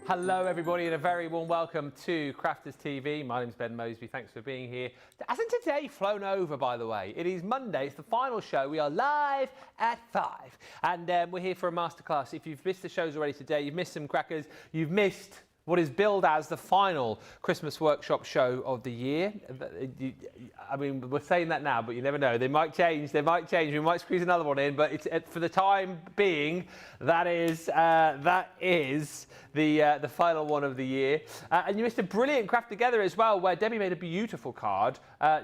Hello everybody and a very warm welcome to Crafters TV. My name's Ben Moseby, thanks for being here. Hasn't today flown over, by the way? It is Monday, it's the final show. We are live at 5 and we're here for a masterclass. If you've missed the shows already today, you've missed some crackers, you've missed what is billed as the final Christmas workshop show of the year. I mean, we're saying that now, but you never know. They might change, we might squeeze another one in, but it's for the time being, that is the final one of the year. And you missed a brilliant craft together as well, where Debbie made a beautiful card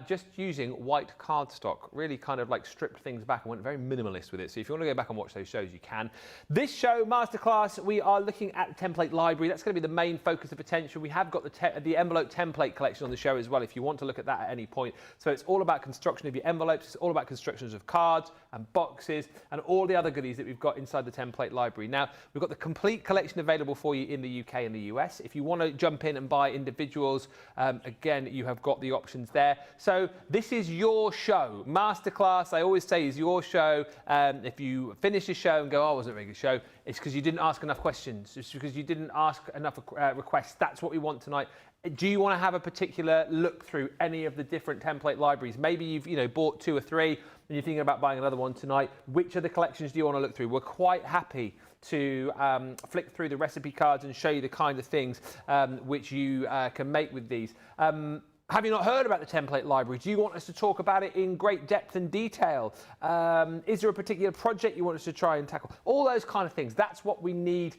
just using white cardstock. Really kind of like stripped things back and went very minimalist with it. So if you want to go back and watch those shows, you can. This show, Masterclass, we are looking at the template library. That's going to be the main focus of attention. We have got the envelope template collection on the show as well, if you want to look at that at any point. So it's all about construction of your envelopes. It's all about constructions of cards and boxes and all the other goodies that we've got inside the template library. Now, we've got the complete collection available for you in the UK and the US. If you want to jump in and buy individuals, again, you have got the options there. So this is your show. Masterclass, I always say, is your show. If you finish the show and go, oh, it wasn't a very good show, it's because you didn't ask enough questions. It's because you didn't ask enough requests. That's what we want tonight. Do you want to have a particular look through any of the different template libraries? Maybe you've bought 2 or 3 and you're thinking about buying another one tonight. Which of the collections do you want to look through? We're quite happy to flick through the recipe cards and show you the kind of things which you can make with these. Have you not heard about the template library? Do you want us to talk about it in great depth and detail? Is there a particular project you want us to try and tackle? All those kind of things. That's what we need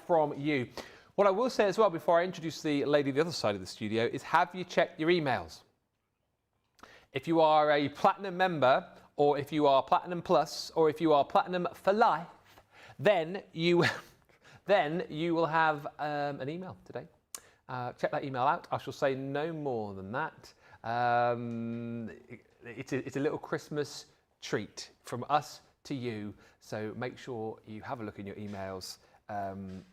from you. What I will say as well, before I introduce the lady the other side of the studio, is have you checked your emails? If you are a Platinum member, or if you are Platinum Plus, or if you are Platinum for life, then you will have an email today. Check that email out. I shall say no more than that. It's a little Christmas treat from us to you. So make sure you have a look in your emails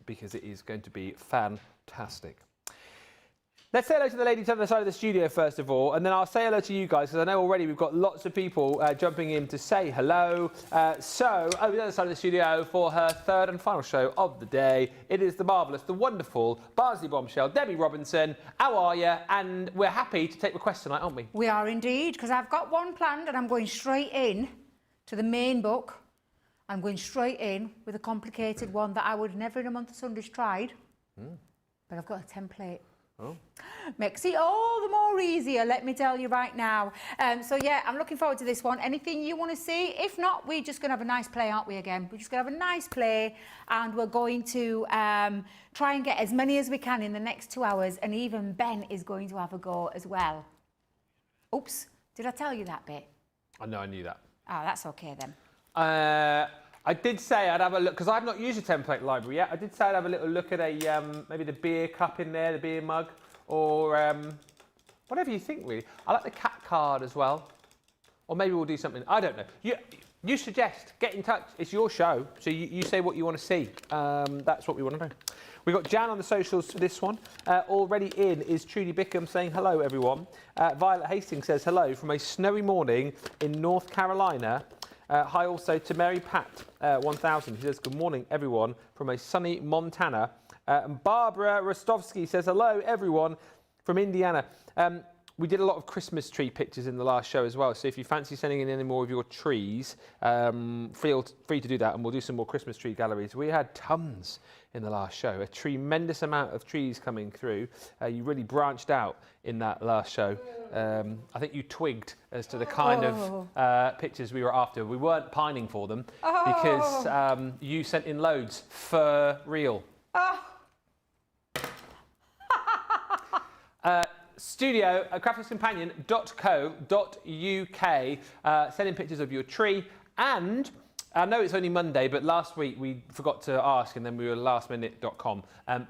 because it is going to be fantastic. Let's say hello to the ladies on the other side of the studio first of all, and then I'll say hello to you guys, because I know already we've got lots of people jumping in to say hello. So, over the other side of the studio for her third and final show of the day, it is the marvellous, the wonderful Barnsley bombshell, Debbie Robinson. How are you? And we're happy to take requests tonight, aren't we? We are indeed, because I've got one planned and I'm going straight in to the main book. I'm going straight in with a complicated one that I would never in a month of Sundays tried, but I've got a template. Oh. Makes it all the more easier, let me tell you right now. So yeah, I'm looking forward to this one. Anything you want to see? If not, we're just going to have a nice play, aren't we, again? We're just going to have a nice play, and we're going to try and get as many as we can in the next 2 hours, and even Ben is going to have a go as well. Oops, did I tell you that bit? I know, I knew that. Oh, that's okay then. I did say I'd have a look, because I've not used a template library yet. I did say I'd have a little look at maybe the beer cup in there, the beer mug, or whatever you think, really. I like the cat card as well. Or maybe we'll do something, I don't know. You suggest, get in touch. It's your show, so you say what you want to see. That's what we want to know. We've got Jan on the socials for this one. Already in is Trudy Bickham saying hello, everyone. Violet Hastings says hello from a snowy morning in North Carolina. Hi also to Mary Pat 1000, who says good morning everyone from a sunny Montana. And Barbara Rostovsky says hello everyone from Indiana. We did a lot of Christmas tree pictures in the last show as well, so if you fancy sending in any more of your trees, feel free to do that, and we'll do some more Christmas tree galleries. We had tons in the last show, a tremendous amount of trees coming through. You really branched out in that last show. I think you twigged as to the kind of pictures we were after. We weren't pining for them because you sent in loads for real. Studio at crafterscompanion.co.uk. Send in pictures of your tree. And I know it's only Monday, but last week we forgot to ask, and then we were lastminute.com.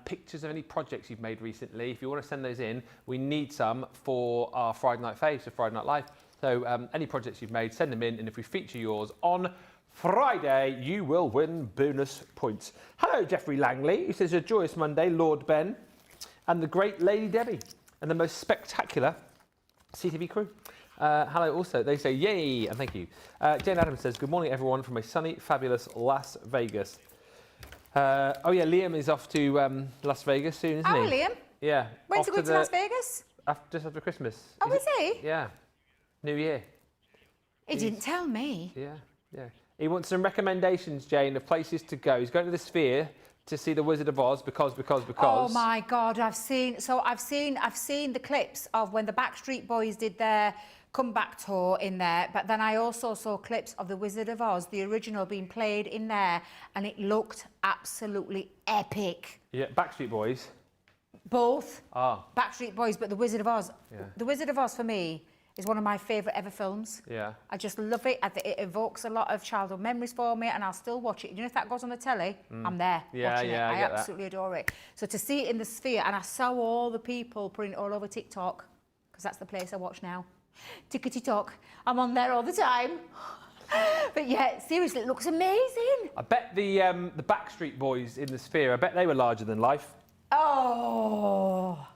Pictures of any projects you've made recently. If you want to send those in, we need some for our Friday Night Faves, for Friday Night Live. So any projects you've made, send them in, and if we feature yours on Friday, you will win bonus points. Hello, Jeffrey Langley. He says, a joyous Monday, Lord Ben, and the great Lady Debbie, and the most spectacular CTV crew. Hello also, they say yay and thank you. Jane Adams says, good morning everyone from a sunny, fabulous Las Vegas. Oh yeah, Liam is off to Las Vegas soon, isn't he? Oh, Liam. Yeah. When's he off going to Las Vegas? Just after Christmas. Oh, is he? Yeah. New Year. He didn't tell me. Yeah, yeah. He wants some recommendations, Jane, of places to go. He's going to the Sphere to see the Wizard of Oz because. Oh my God, I've seen the clips of when the Backstreet Boys did their comeback tour in there, but then I also saw clips of the Wizard of Oz, the original, being played in there, and it looked absolutely epic. Yeah, Backstreet Boys. Both. Ah. Backstreet Boys, but the Wizard of Oz. Yeah. The Wizard of Oz for me is one of my favourite ever films. Yeah. I just love it. It evokes a lot of childhood memories for me, and I'll still watch it. You know, if that goes on the telly, I'm there watching it. I absolutely adore it. So to see it in the Sphere, and I saw all the people putting it all over TikTok, because that's the place I watch now. Tickety Talk. I'm on there all the time. But yeah, seriously, it looks amazing. I bet the Backstreet Boys in the Sphere, I bet they were larger than life. Oh.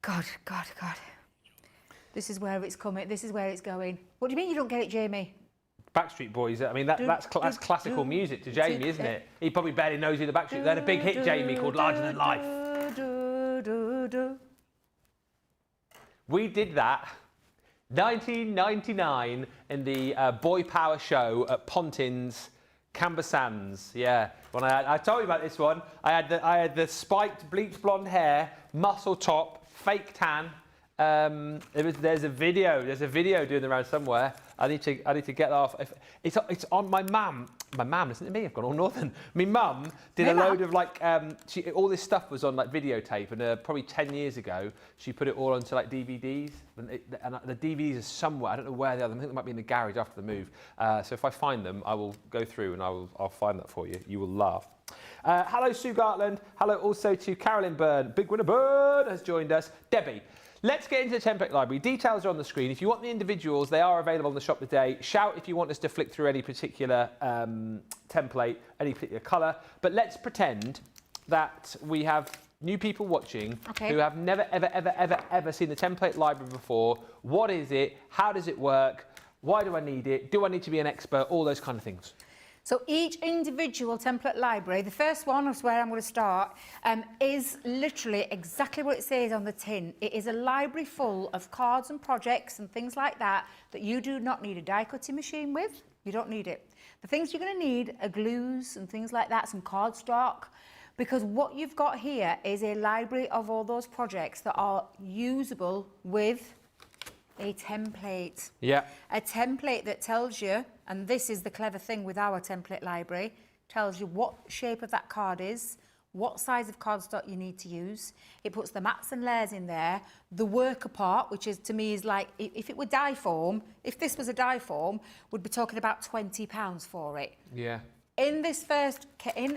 God. This is where it's coming. This is where it's going. What do you mean you don't get it, Jamie? Backstreet Boys, I mean, that's classical music to Jamie, isn't it? He probably barely knows who the Backstreet... They had a big hit, Jamie, called Larger Than Life. We did that 1999 in the Boy Power show at Pontins, Camber Sands. Yeah, when I told you about this one. I had the spiked bleach blonde hair, muscle top, fake tan. There's a video doing around somewhere. I need to get that off. It's on my mum. My mum, listen to me, I've gone all northern. My mum did a load of like, all this stuff was on like videotape, and probably 10 years ago, she put it all onto like DVDs. And the DVDs are somewhere, I don't know where they are. I think they might be in the garage after the move. So if I find them, I will go through and I'll find that for you. You will laugh. Hello, Sue Gartland. Hello also to Carolyn Byrne. Big Winner Byrne has joined us. Debbie. Let's get into the template library. Details are on the screen. If you want the individuals, they are available on the shop today. Shout if you want us to flick through any particular template, any particular colour. But let's pretend that we have new people watching who have never, ever seen the template library before. What is it? How does it work? Why do I need it? Do I need to be an expert? All those kind of things. So each individual template library, the first one is where I'm going to start, is literally exactly what it says on the tin. It is a library full of cards and projects and things like that you do not need a die cutting machine with. You don't need it. The things you're going to need are glues and things like that, some cardstock, because what you've got here is a library of all those projects that are usable with a template. Yeah. A template that tells you, and this is the clever thing with our template library, tells you what shape of that card is, what size of cardstock you need to use. It puts the mats and layers in there, the worker part, which is to me is like, if it were die form, if this was a die form, we'd be talking about £20 for it. Yeah. In the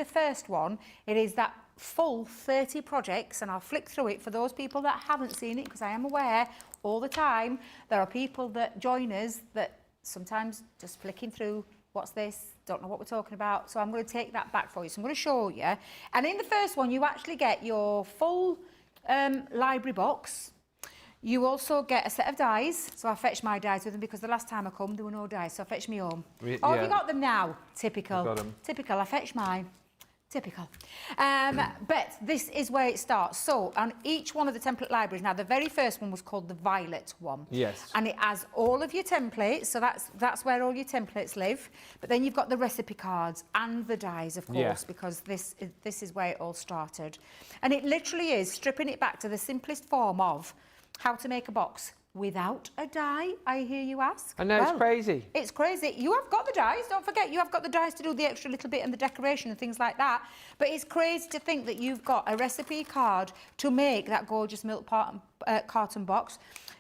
first one, it is that full 30 projects, and I'll flick through it for those people that haven't seen it, because I am aware all the time there are people that join us that sometimes just flicking through, what's this, don't know what we're talking about, so I'm going to take that back for you. So I'm going to show you, and in the first one you actually get your full library box. You also get a set of dies, so I fetched my dies with them because the last time I come there were no dies, so I fetched me home. Have you got them now? Typical. Got them. Typical, I fetched mine. Typical. But this is where it starts. So on each one of the template libraries, now the very first one was called the violet one. Yes. And it has all of your templates, so that's where all your templates live. But then you've got the recipe cards and the dies, of course, because this is where it all started. And it literally is stripping it back to the simplest form of how to make a box without a die, I hear you ask. I know, it's crazy. It's crazy. You have got the dies, don't forget, you have got the dies to do the extra little bit and the decoration and things like that. But it's crazy to think that you've got a recipe card to make that gorgeous milk carton box.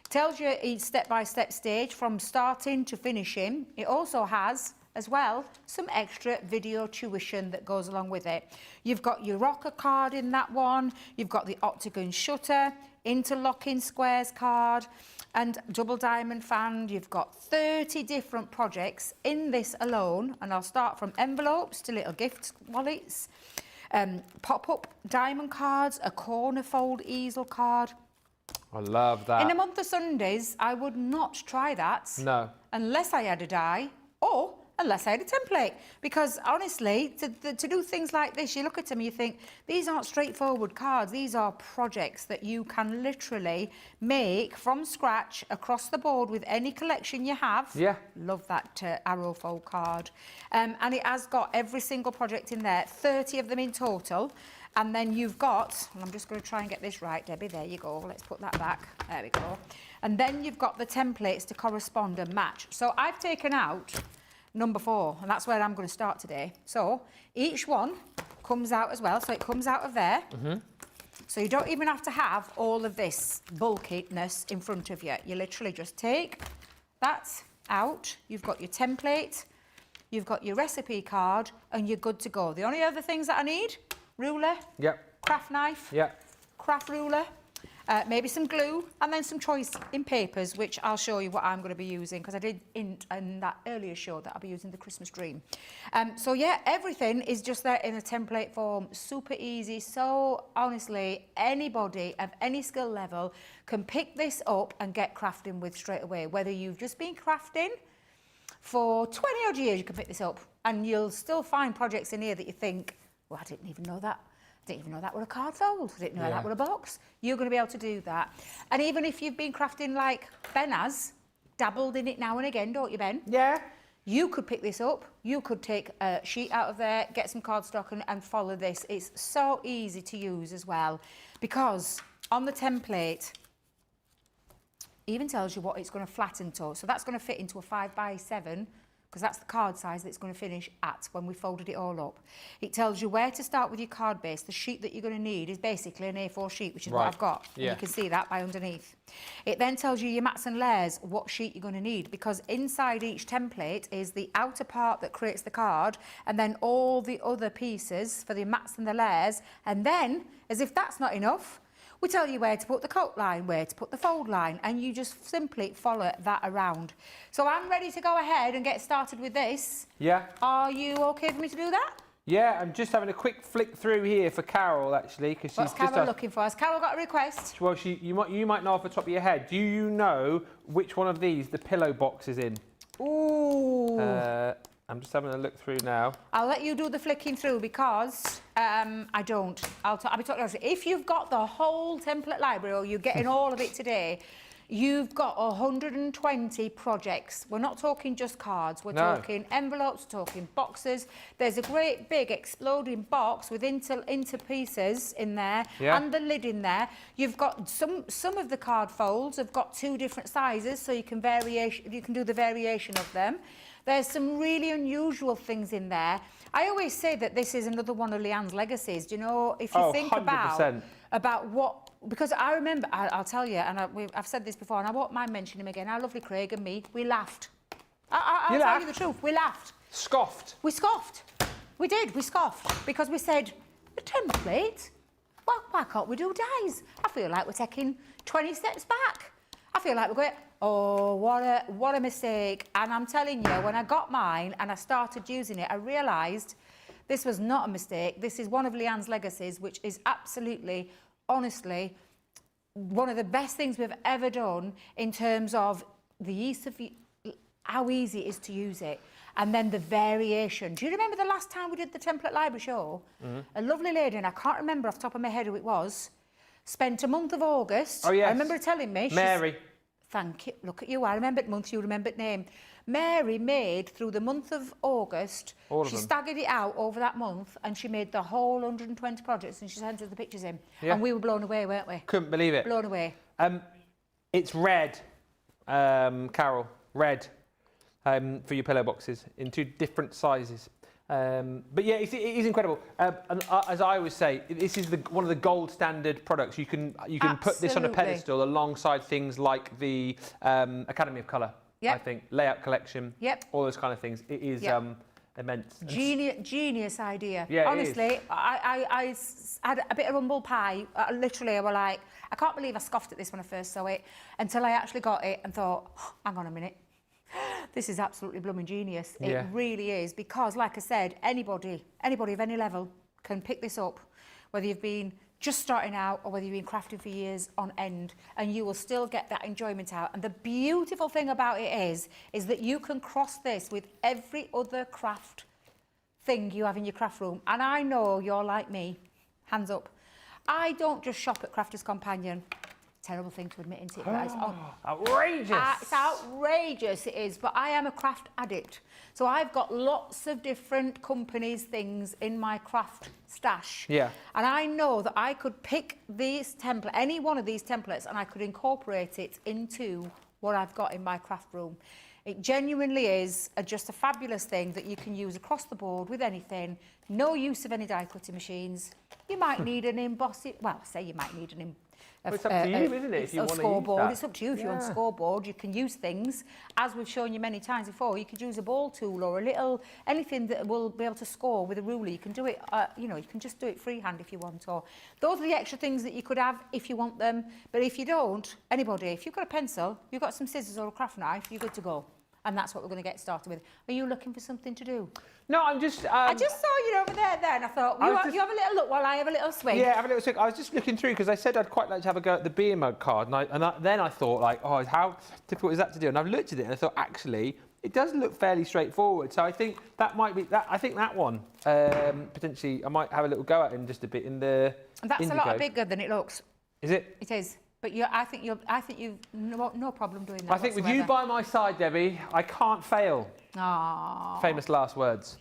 Tells you each step-by-step stage from starting to finishing. It also has, as well, some extra video tuition that goes along with it. You've got your rocker card in that one. You've got the octagon shutter, interlocking squares card, and double diamond fan. You've got 30 different projects in this alone, and I'll start from envelopes to little gift wallets, pop-up diamond cards, a corner fold easel card. I love that. In a month of Sundays, I would not try that. No. Unless I had a die, or unless I had a template. Because honestly, to do things like this, you look at them and you think, these aren't straightforward cards. These are projects that you can literally make from scratch across the board with any collection you have. Yeah. Love that arrow fold card. And it has got every single project in there, 30 of them in total. And then you've got, and I'm just going to try and get this right, Debbie, there you go. Let's put that back. There we go. And then you've got the templates to correspond and match. So I've taken out number 4, and that's where I'm going to start today. So each one comes out as well. So it comes out of there. So you don't even have to have all of this bulkiness in front of you. You literally just take that out. You've got your template, you've got your recipe card, and you're good to go. The only other things that I need, ruler, craft knife, craft ruler, maybe some glue, and then some choice in papers, which I'll show you what I'm going to be using, because I did in that earlier show that I'll be using the Christmas Dream. So yeah, everything is just there in a template form, super easy. So honestly, anybody of any skill level can pick this up and get crafting with straight away. Whether you've just been crafting for 20 odd years, you can pick this up, and you'll still find projects in here that you think, well, I didn't even know that. I didn't even know that were a card fold. I didn't know that were a box. You're going to be able to do that. And even if you've been crafting like Ben has, dabbled in it now and again, don't you, Ben? Yeah. You could pick this up. You could take a sheet out of there, get some cardstock and follow this. It's so easy to use as well, because on the template, even tells you what it's going to flatten to. So that's going to fit into a 5x7, because that's the card size that it's going to finish at when we folded it all up. It tells you where to start with your card base. The sheet that you're going to need is basically an A4 sheet, which is what I've got. Yeah. And you can see that by underneath. It then tells you your mats and layers, what sheet you're going to need, because inside each template is the outer part that creates the card, and then all the other pieces for the mats and the layers. And then, as if that's not enough, we tell you where to put the coat line, where to put the fold line, and you just simply follow that around. So I'm ready to go ahead and get started with this. Yeah. Are you okay for me to do that? Yeah, I'm just having a quick flick through here for Carol, actually, because she's What's Carol looking for? Has Carol got a request? Well, you might know off the top of your head. Do you know which one of these the pillow box is in? Ooh. I'm just having a look through now. I'll let you do the flicking through, because I don't. I'll be talking honestly. If you've got the whole template library, or you're getting all of it today, you've got 120 projects. We're not talking just cards. We're talking envelopes, talking boxes. There's a great big exploding box with inter pieces in there, and the lid in there. You've got some of the card folds have got 2 different sizes, so you can do the variation of them. There's some really unusual things in there. I always say that this is another one of Leanne's legacies. Do you know, if you think 100%. about what, because I remember, I'll tell you, and I've said this before, and I won't mind mentioning him again, our lovely Craig and me, we laughed. I'll tell you the truth, we laughed. Scoffed. We scoffed. We did, we scoffed, because we said, the template? Well, why can't we do dies? I feel like we're taking 20 steps back. I feel like we're going, oh, what a mistake. And I'm telling you, when I got mine and I started using it, I realised this was not a mistake. This is one of Leanne's legacies, which is absolutely, honestly, one of the best things we've ever done in terms of the ease of how easy it is to use it. And then the variation. Do you remember the last time we did the Template Library show? A lovely lady, and I can't remember off the top of my head who it was, spent a month of August. Oh, yes. I remember her telling me. Mary. Thank you. Look at you. I remembered month, you remembered name. Mary made, through the month of August, she staggered it out over that month, and she made the whole 120 projects, and she sent us the pictures in. And we were blown away, weren't we? Couldn't believe it. Blown away. It's red, Carol, red, for your pillow boxes in 2 different sizes. But yeah, it is incredible. And as I always say, this is one of the gold standard products. You can put this on a pedestal alongside things like the Academy of Colour. I think layout collection. All those kind of things. It is immense. Genius idea. Yeah, honestly, I had a bit of humble pie. Literally, I was like, I can't believe I scoffed at this when I first saw it, until I actually got it and thought, oh, hang on a minute. This is absolutely blooming genius. It really is, because like I said, anybody of any level can pick this up, whether you've been just starting out or whether you've been crafting for years on end, and you will still get that enjoyment out. And the beautiful thing about it is that you can cross this with every other craft thing you have in your craft room. And I know you're like me, hands up. I don't just shop at Crafters Companion. Terrible thing to admit, isn't it? But it's outrageous. It's outrageous, it is. But I am a craft addict. So I've got lots of different companies, things in my craft stash. Yeah. And I know that I could pick these any one of these templates, and I could incorporate it into what I've got in my craft room. It genuinely is just a fabulous thing that you can use across the board with anything. No use of any die cutting machines. You might need an embossing, well, I say you might need an it's up to you, isn't it, if you want to use that? It's up to you if you want a scoreboard. You can use things, as we've shown you many times before. You could use a ball tool or a little, anything that will be able to score with a ruler. You can do it, you know, you can just do it freehand if you want. Or those are the extra things that you could have if you want them. But if you don't, anybody, if you've got a pencil, you've got some scissors or a craft knife, you're good to go. And that's what we're going to get started with. Are you looking for something to do? No, I'm just... I just saw you over there and I thought, you have a little look while I have a little swing. Yeah, have a little swing. I was just looking through because I said I'd quite like to have a go at the beer mug card. Then I thought, like, oh, how difficult is that to do? And I've looked at it and I thought, actually, it does look fairly straightforward. So I think that might be... I think that one, potentially, I might have a little go at in just a bit in the... And that's indigo. a lot bigger than it looks. Is it? It is. But I think you've no problem doing that. I think with you by my side, Debbie, I can't fail. Aww. Famous last words.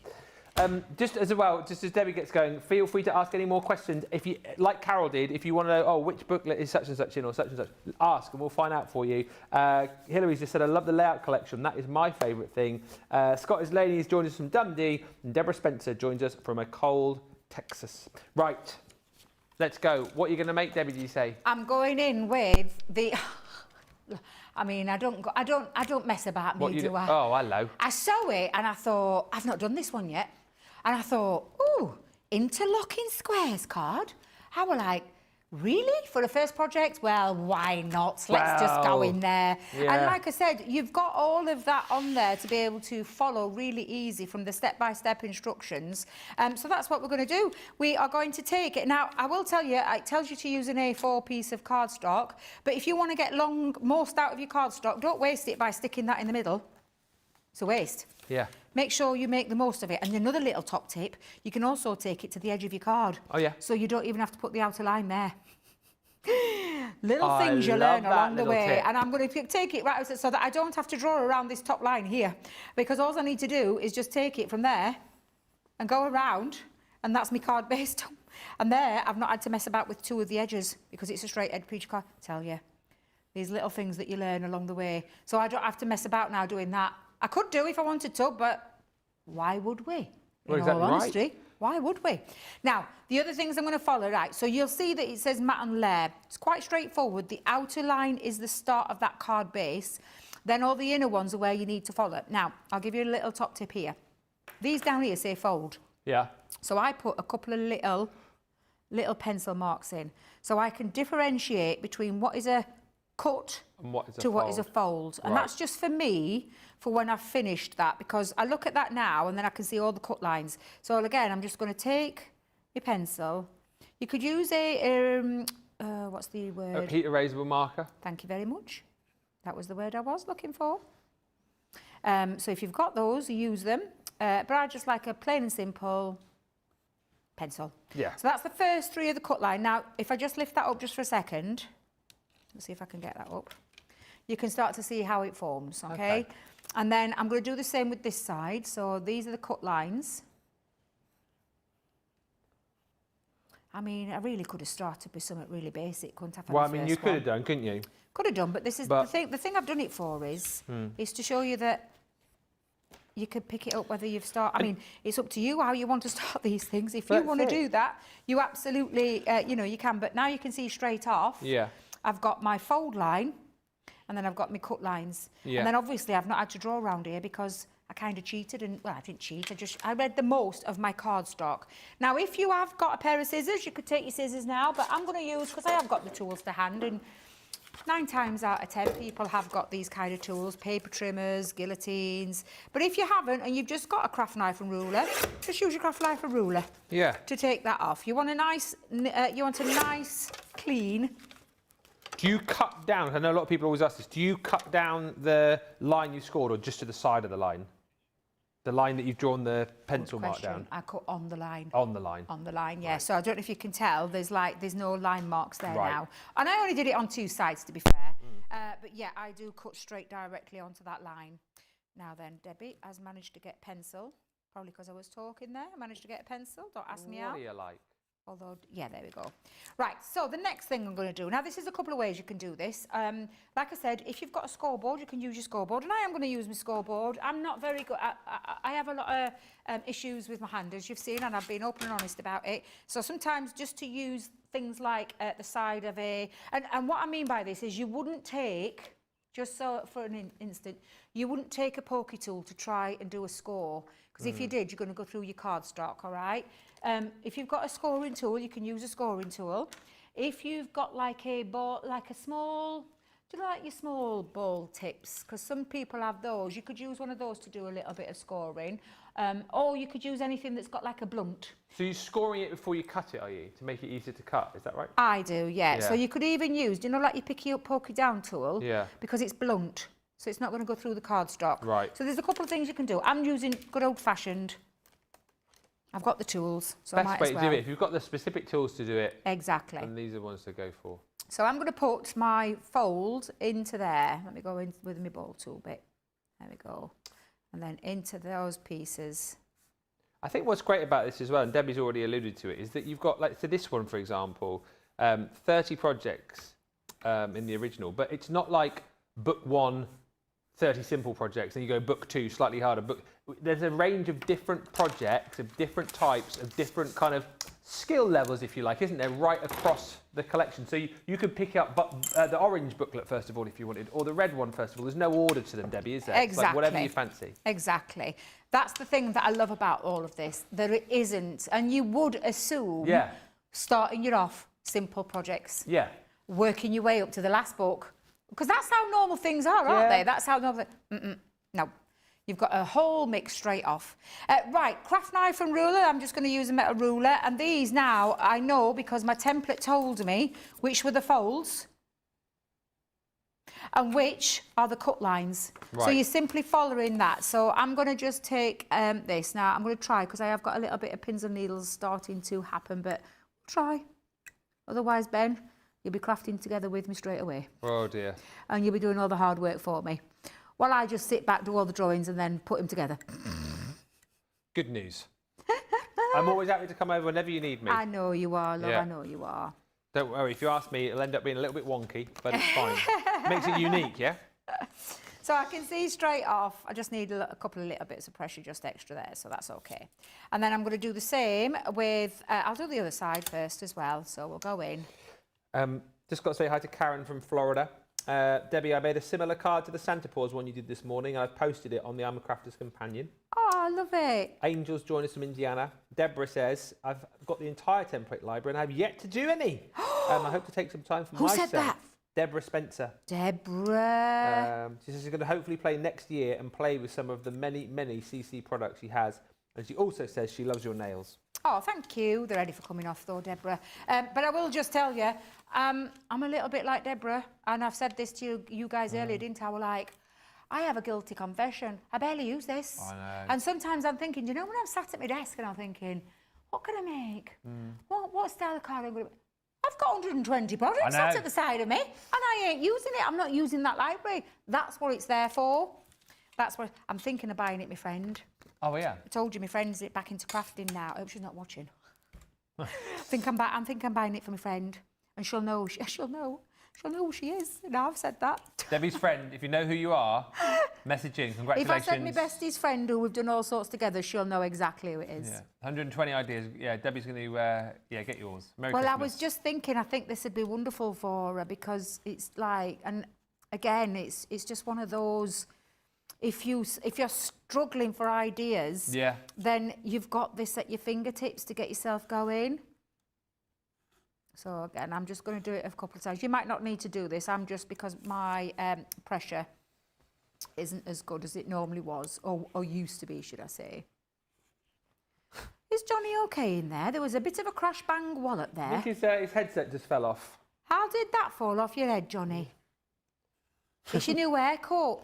Just as Debbie gets going, feel free to ask any more questions. If you, like Carol did, if you want to know, oh, which booklet is such and such in or such and such, ask and we'll find out for you. Hillary's just said, I love the layout collection. That is my favourite thing. Scottish Ladies joins us from Dundee, and Deborah Spencer joins us from a cold Texas. Right. Let's go. What are you going to make, Debbie, did you say? I'm going in with the... I mean, I don't mess about, do I? Oh, hello. I saw it and I thought, I've not done this one yet. And I thought, ooh, interlocking squares card? I was like, really? For the first project? Well, why not? Let's just go in there. Yeah. And like I said, you've got all of that on there to be able to follow really easy from the step-by-step instructions. So that's what we're going to do. We are going to take it. Now, I will tell you, it tells you to use an A4 piece of cardstock, but if you want to get most out of your cardstock, don't waste it by sticking that in the middle. It's a waste. Yeah. Make sure you make the most of it. And another little top tip, you can also take it to the edge of your card. Oh, yeah. So you don't even have to put the outer line there. Little things you learn along the way. Tip. And I'm going to take it right so that I don't have to draw around this top line here. Because all I need to do is just take it from there and go around. And that's my card based. And there, I've not had to mess about with two of the edges because it's a straight edge piece of card. Tell you, these little things that you learn along the way. So I don't have to mess about now doing that. I could do if I wanted to, but why would we? Well, in all honesty, right. Why would we? Now, the other things I'm going to follow, right, so you'll see that it says mat and layer. It's quite straightforward. The outer line is the start of that card base. Then all the inner ones are where you need to follow. Now, I'll give you a little top tip here. These down here say fold. Yeah. So I put a couple of little pencil marks in. So I can differentiate between what is a cut and what is what is a fold. And that's just for me, for when I've finished that, because I look at that now and then I can see all the cut lines. So again, I'm just going to take your pencil. You could use a, what's the word? A heat erasable marker. Thank you very much. That was the word I was looking for. So if you've got those, use them. But I just like a plain and simple pencil. Yeah. So that's the first three of the cut line. Now, if I just lift that up just for a second, let's see if I can get that up. You can start to see how it forms, okay? And then I'm going to do the same with this side. So these are the cut lines. I mean, I really could have started with something really basic, couldn't I? Well, I mean, you could have done, couldn't you? Could have done, but this is the thing I've done it for is to show you that you could pick it up whether you've started. I mean, it's up to you how you want to start these things. If you want to do that, you absolutely, you know, you can. But now you can see straight off. Yeah. I've got my fold line, and then I've got my cut lines. Yeah. And then obviously I've not had to draw around here because I kind of cheated and, well, I didn't cheat, I read the most of my cardstock. Now, if you have got a pair of scissors, you could take your scissors now, but I'm going to use, because I have got the tools to hand, and 9 times out of 10 people have got these kind of tools, paper trimmers, guillotines. But if you haven't and you've just got a craft knife and ruler, just use your craft knife and ruler to take that off. You want a nice, clean. Do you cut down, I know a lot of people always ask this, do you cut down the line you scored or just to the side of the line? The line that you've drawn the pencil mark down? I cut on the line. On the line? On the line, yeah. Right. So I don't know if you can tell, there's no line marks there Right. now. And I only did it on 2 sides, to be fair. But yeah, I do cut straight directly onto that line. Now then, Debbie has managed to get pencil. Probably because I was talking there. I managed to get a pencil. Don't ask me how. What do you like? Although, yeah, there we go. Right, so the next thing I'm going to do, now this is a couple of ways you can do this. Like I said, if you've got a scoreboard, you can use your scoreboard, and I am going to use my scoreboard. I'm not very good, I have a lot of issues with my hand, as you've seen, and I've been open and honest about it. So sometimes just to use things like the side of a, and what I mean by this is you wouldn't take, just so for an instant, you wouldn't take a pokey tool to try and do a score, because if you did, you're going to go through your cardstock, all right? If you've got a scoring tool, you can use a scoring tool. If you've got like a ball, like a small, do you like your small ball tips? Because some people have those. You could use one of those to do a little bit of scoring. Or you could use anything that's got like a blunt. So you're scoring it before you cut it, are you? To make it easier to cut, is that right? I do, yeah. So you could even use, do you know, like your picky up, pokey down tool? Yeah. Because it's blunt. So it's not going to go through the cardstock. Right. So there's a couple of things you can do. I'm using good old fashioned. I've got the tools, so I might Best as way to do it, if you've got the specific tools to do it, Exactly. then these are the ones to go for. So I'm going to put my fold into there. Let me go in with my ball tool bit. There we go. And then into those pieces. I think what's great about this as well, and Debbie's already alluded to it, is that you've got, like, so this one, for example, 30 projects in the original, but it's not like book 1, 30 simple projects, and you go book 2, slightly harder. There's a range of different projects, of different types, of different kind of skill levels, if you like, isn't there, right across the collection. So you could pick up the orange booklet, first of all, if you wanted, or the red one, first of all. There's no order to them, Debbie, is there? Exactly. It's like whatever you fancy. Exactly. That's the thing that I love about all of this, that it isn't, and you would assume, starting you off, simple projects. Yeah. Working your way up to the last book. Because that's how normal things are, aren't they? That's how normal... No. You've got a whole mix straight off. Right, craft knife and ruler. I'm just going to use a metal ruler. And these now, I know because my template told me which were the folds and which are the cut lines. Right. So you're simply following that. So I'm going to just take this. Now, I'm going to try, because I have got a little bit of pins and needles starting to happen, but try. Otherwise, Ben, you'll be crafting together with me straight away. Oh, dear. And you'll be doing all the hard work for me. While I just sit back, do all the drawings and then put them together. Good news. I'm always happy to come over whenever you need me. I know you are, love, I know you are. Don't worry, if you ask me, it'll end up being a little bit wonky, but it's fine. Makes it unique, yeah? So I can see straight off, I just need a couple of little bits of pressure just extra there, so that's okay. And then I'm going to do the same with, I'll do the other side first as well, so we'll go in. Just got to say hi to Karen from Florida. Debbie, I made a similar card to the Santa Paws one you did this morning. I've posted it on the I'm a Crafter's Companion. Oh, I love it. Angel's joined us from Indiana. Deborah says, I've got the entire template library and I've yet to do any. I hope to take some time for myself. Who said that? Deborah Spencer. Deborah. She says she's going to hopefully play next year and play with some of the many, many CC products she has. And she also says she loves your nails. Oh, thank you. They're ready for coming off though, Deborah. But I will just tell you, I'm a little bit like Deborah, and I've said this to you guys earlier, didn't I? We're like, I have a guilty confession. I barely use this. I know. And sometimes I'm thinking, you know, when I'm sat at my desk and I'm thinking, what can I make? What style of card am I going to... I've got 120 projects sat at the side of me, and I ain't using it. I'm not using that library. That's what it's there for. That's what I'm thinking of buying it, my friend. Oh, yeah. I told you my friend's back into crafting now. I hope she's not watching. I think I'm buying it for my friend, and she'll know. She'll know who she is. Now I've said that. Debbie's friend, if you know who you are, message in. Congratulations. If I said my bestie's friend who we've done all sorts together, she'll know exactly who it is. Yeah, 120 ideas. Yeah, Debbie's going to get yours. Merry Well, Christmas. I was just thinking, I think this would be wonderful for her, because it's like, and again, it's just one of those. If you're struggling for ideas, then you've got this at your fingertips to get yourself going. So again, I'm just going to do it a couple of times. You might not need to do this. I'm just, because my pressure isn't as good as it normally was, or used to be, should I say. Is Johnny okay in there? There was a bit of a crash bang wallop there. I think his headset just fell off. How did that fall off your head, Johnny? It's your new haircut.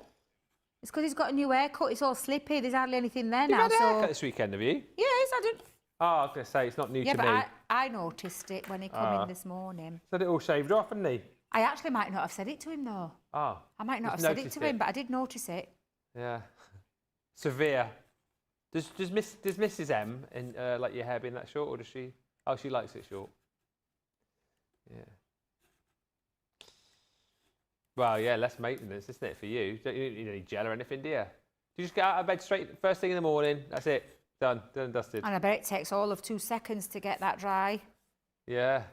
It's because he's got a new haircut. It's all slippy. There's hardly anything there now. You've had a haircut this weekend, have you? Yes, I did. Oh, I was going to say, it's not new to me. Yeah, but I noticed it when he came in this morning. He's had it all shaved off, hasn't he? I actually might not have said it to him, though. Oh. I might not have said it to him, but I did notice it. Yeah. Severe. Does Mrs. M like your hair being that short, or does she? Oh, she likes it short. Yeah. Well, yeah, less maintenance, isn't it, for you? You don't need any gel or anything, do you? Do you just get out of bed straight first thing in the morning? That's it. Done and dusted. And I bet it takes all of 2 seconds to get that dry. Yeah.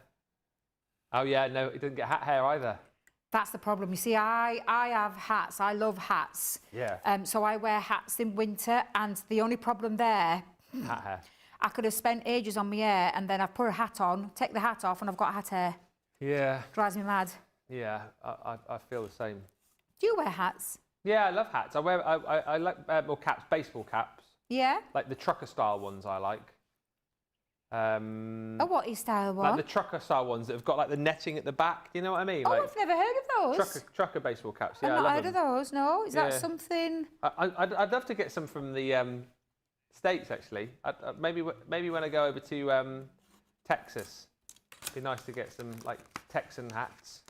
Oh, yeah, no, it doesn't get hat hair either. That's the problem. You see, I have hats. I love hats. Yeah. So I wear hats in winter, and the only problem there... Hat hair. I could have spent ages on my hair, and then I've put a hat on, take the hat off, and I've got hat hair. Yeah. Drives me mad. Yeah, I feel the same. Do you wear hats? Yeah, I love hats. I like more caps, baseball caps. Yeah? Like the trucker style ones I like. A what style one? Like the trucker style ones that have got like the netting at the back. You know what I mean? Oh, like I've never heard of those. trucker baseball caps. Yeah, I've I not love heard them. of those, no. Is that Yeah. something... I'd love to get some from the States, actually. Maybe when I go over to Texas, it'd be nice to get some like Texan hats.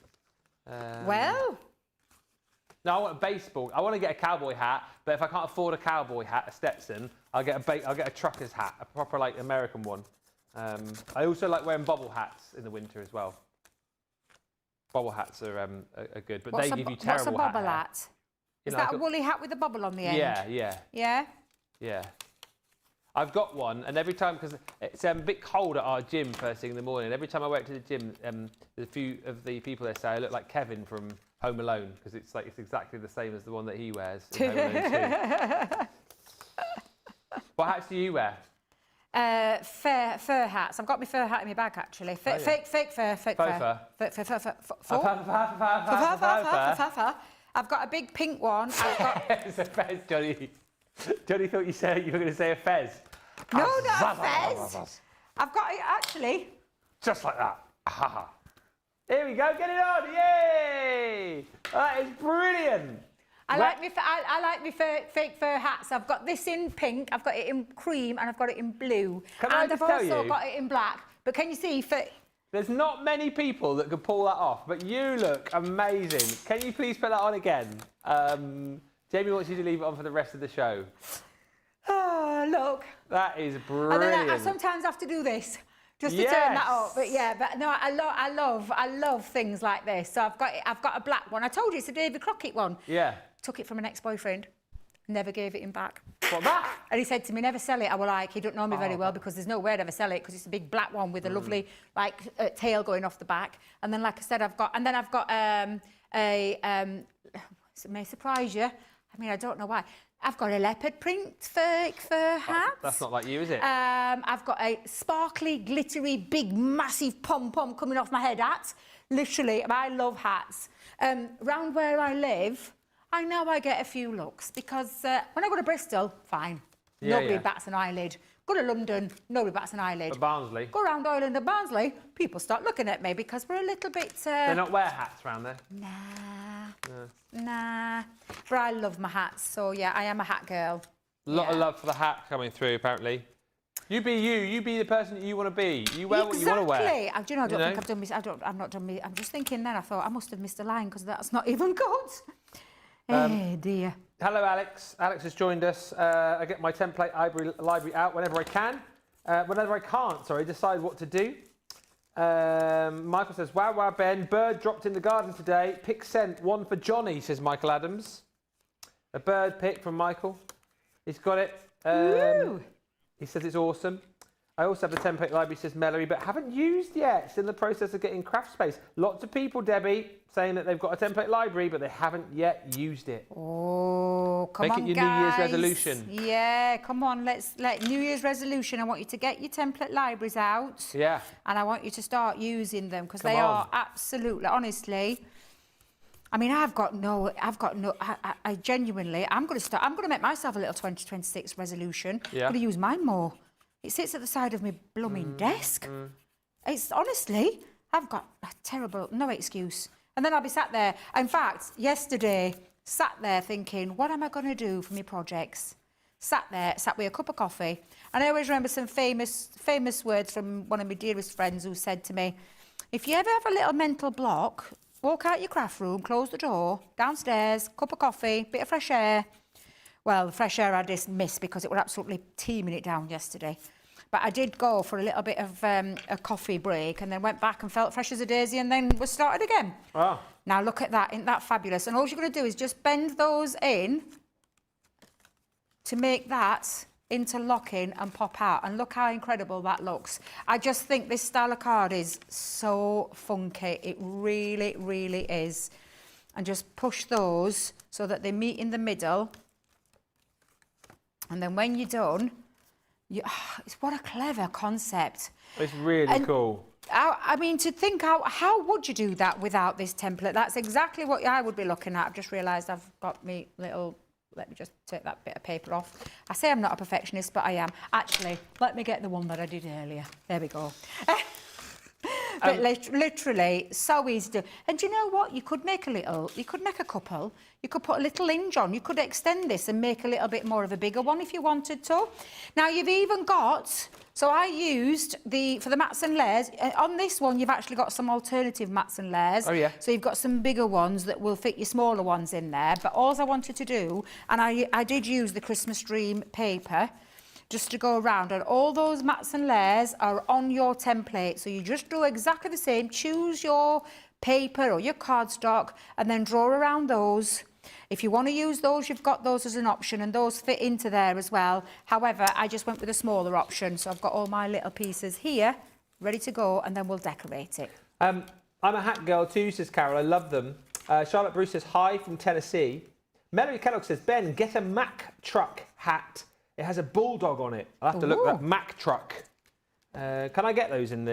Well... No, I want a baseball. I want to get a cowboy hat, but if I can't afford a cowboy hat, a Stetson, I'll get a trucker's hat, a proper like American one. I also like wearing bobble hats in the winter as well. Bobble hats are good, but they give you terrible What's a bobble hair. hat? Is that a woolly hat with a bobble on the end? Yeah. Yeah? I've got one, and every time, because it's a bit cold at our gym first thing in the morning, every time I went to the gym, there's a few of the people there say I look like Kevin from Home Alone, because it's exactly the same as the one that he wears in Home Alone 2. What hats do you wear? Fur hats. I've got my fur hat in my bag, actually. Fake fur. Faux fur. I've got a big pink one. I've got... It's a fez, Johnny. Johnny thought you were going to say a fez. No, not a fez. I've got it, actually. Just like that. Here we go, get it on, yay! That is brilliant. I like my fake fur hats. I've got this in pink, I've got it in cream, and I've got it in blue. Can I just tell I've also you- got it in black. But can you see? There's not many people that could pull that off, but you look amazing. Can you please put that on again? Jamie wants you to leave it on for the rest of the show. Oh, look. That is brilliant. And then I sometimes have to do this. Just to turn that up, but yeah, but no, I love things like this. So I've got a black one. I told you it's a David Crockett one. Yeah. Took it from an ex-boyfriend, never gave it him back. What, that? And he said to me, never sell it. I was like, he don't know me very well because there's no way I'd ever sell it because it's a big black one with a lovely tail going off the back. And then, like I said, I've got it may surprise you. I mean, I don't know why. I've got a leopard print fake fur hat. That's not like you, is it? I've got a sparkly, glittery, big, massive pom-pom coming off my head hat. Literally, I love hats. Round where I live, I know I get a few looks because when I go to Bristol, fine. Nobody bats an eyelid. Go to London, nobody bats an eyelid. At Barnsley. Go around Ireland and Barnsley, people start looking at me because we're a little bit... They not wear hats around there? Nah. But I love my hats, so yeah, I am a hat girl. A lot of love for the hat coming through, apparently. You be you. You be the person that you want to be. You wear what you want to wear. Exactly. Do you know, I don't think I've done this. I'm not done me. I'm just thinking then, I thought I must have missed a line because that's not even good. Oh, dear. Hello, Alex. Alex has joined us. I get my template library out whenever I can. Whenever I can't, decide what to do. Michael says, wow, Ben, bird dropped in the garden today. Pick sent, one for Johnny, says Michael Adams. A bird pick from Michael. He's got it. He says it's awesome. I also have the template library, says Melody, but haven't used yet. Still in the process of getting craft space. Lots of people, Debbie, saying that they've got a template library, but they haven't yet used it. Oh, come on, Make it your guys. New Year's resolution. Yeah, come on. Let's New Year's resolution. I want you to get your template libraries out. Yeah. And I want you to start using them because they are absolutely, honestly. I mean, I genuinely, I'm going to make myself a little 2026 resolution. Yeah. I'm going to use mine more. It sits at the side of my blooming desk. It's honestly, I've got a terrible, no excuse. And then I'll be sat there. In fact, yesterday, sat there thinking, what am I going to do for my projects? Sat with a cup of coffee. And I always remember some famous words from one of my dearest friends who said to me, if you ever have a little mental block, walk out your craft room, close the door, downstairs, cup of coffee, bit of fresh air. Well, the fresh air I dismissed because it was absolutely teeming it down yesterday. But I did go for a little bit of a coffee break and then went back and felt fresh as a daisy and then was started again. Wow. Now look at that, isn't that fabulous? And all you're going to do is just bend those in to make that interlocking and pop out. And look how incredible that looks. I just think this style of card is so funky. It really, really is. And just push those so that they meet in the middle. And then when you're done, it's what a clever concept. It's really cool. I mean, to think how would you do that without this template? That's exactly what I would be looking at. I've just realised I've got me little, let me just take that bit of paper off. I say I'm not a perfectionist, but I am. Actually, let me get the one that I did earlier. There we go. But literally, so easy to do. And do you know what? You could make a couple. You could put a little hinge on. You could extend this and make a little bit more of a bigger one if you wanted to. Now, you've even got, so I used for the mats and layers. On this one, you've actually got some alternative mats and layers. Oh, yeah. So you've got some bigger ones that will fit your smaller ones in there. But all I wanted to do, and I did use the Christmas Dream paper, just to go around, and all those mats and layers are on your template. So you just do exactly the same. Choose your paper or your cardstock and then draw around those. If you want to use those, you've got those as an option, and those fit into there as well. However, I just went with a smaller option. So I've got all my little pieces here ready to go, and then we'll decorate it. I'm a hat girl too, says Carol. I love them. Charlotte Bruce says hi from Tennessee. Melody Kellogg says, Ben, get a Mack truck hat. It has a bulldog on it. I'll have to look at that Mack truck. Can I get those in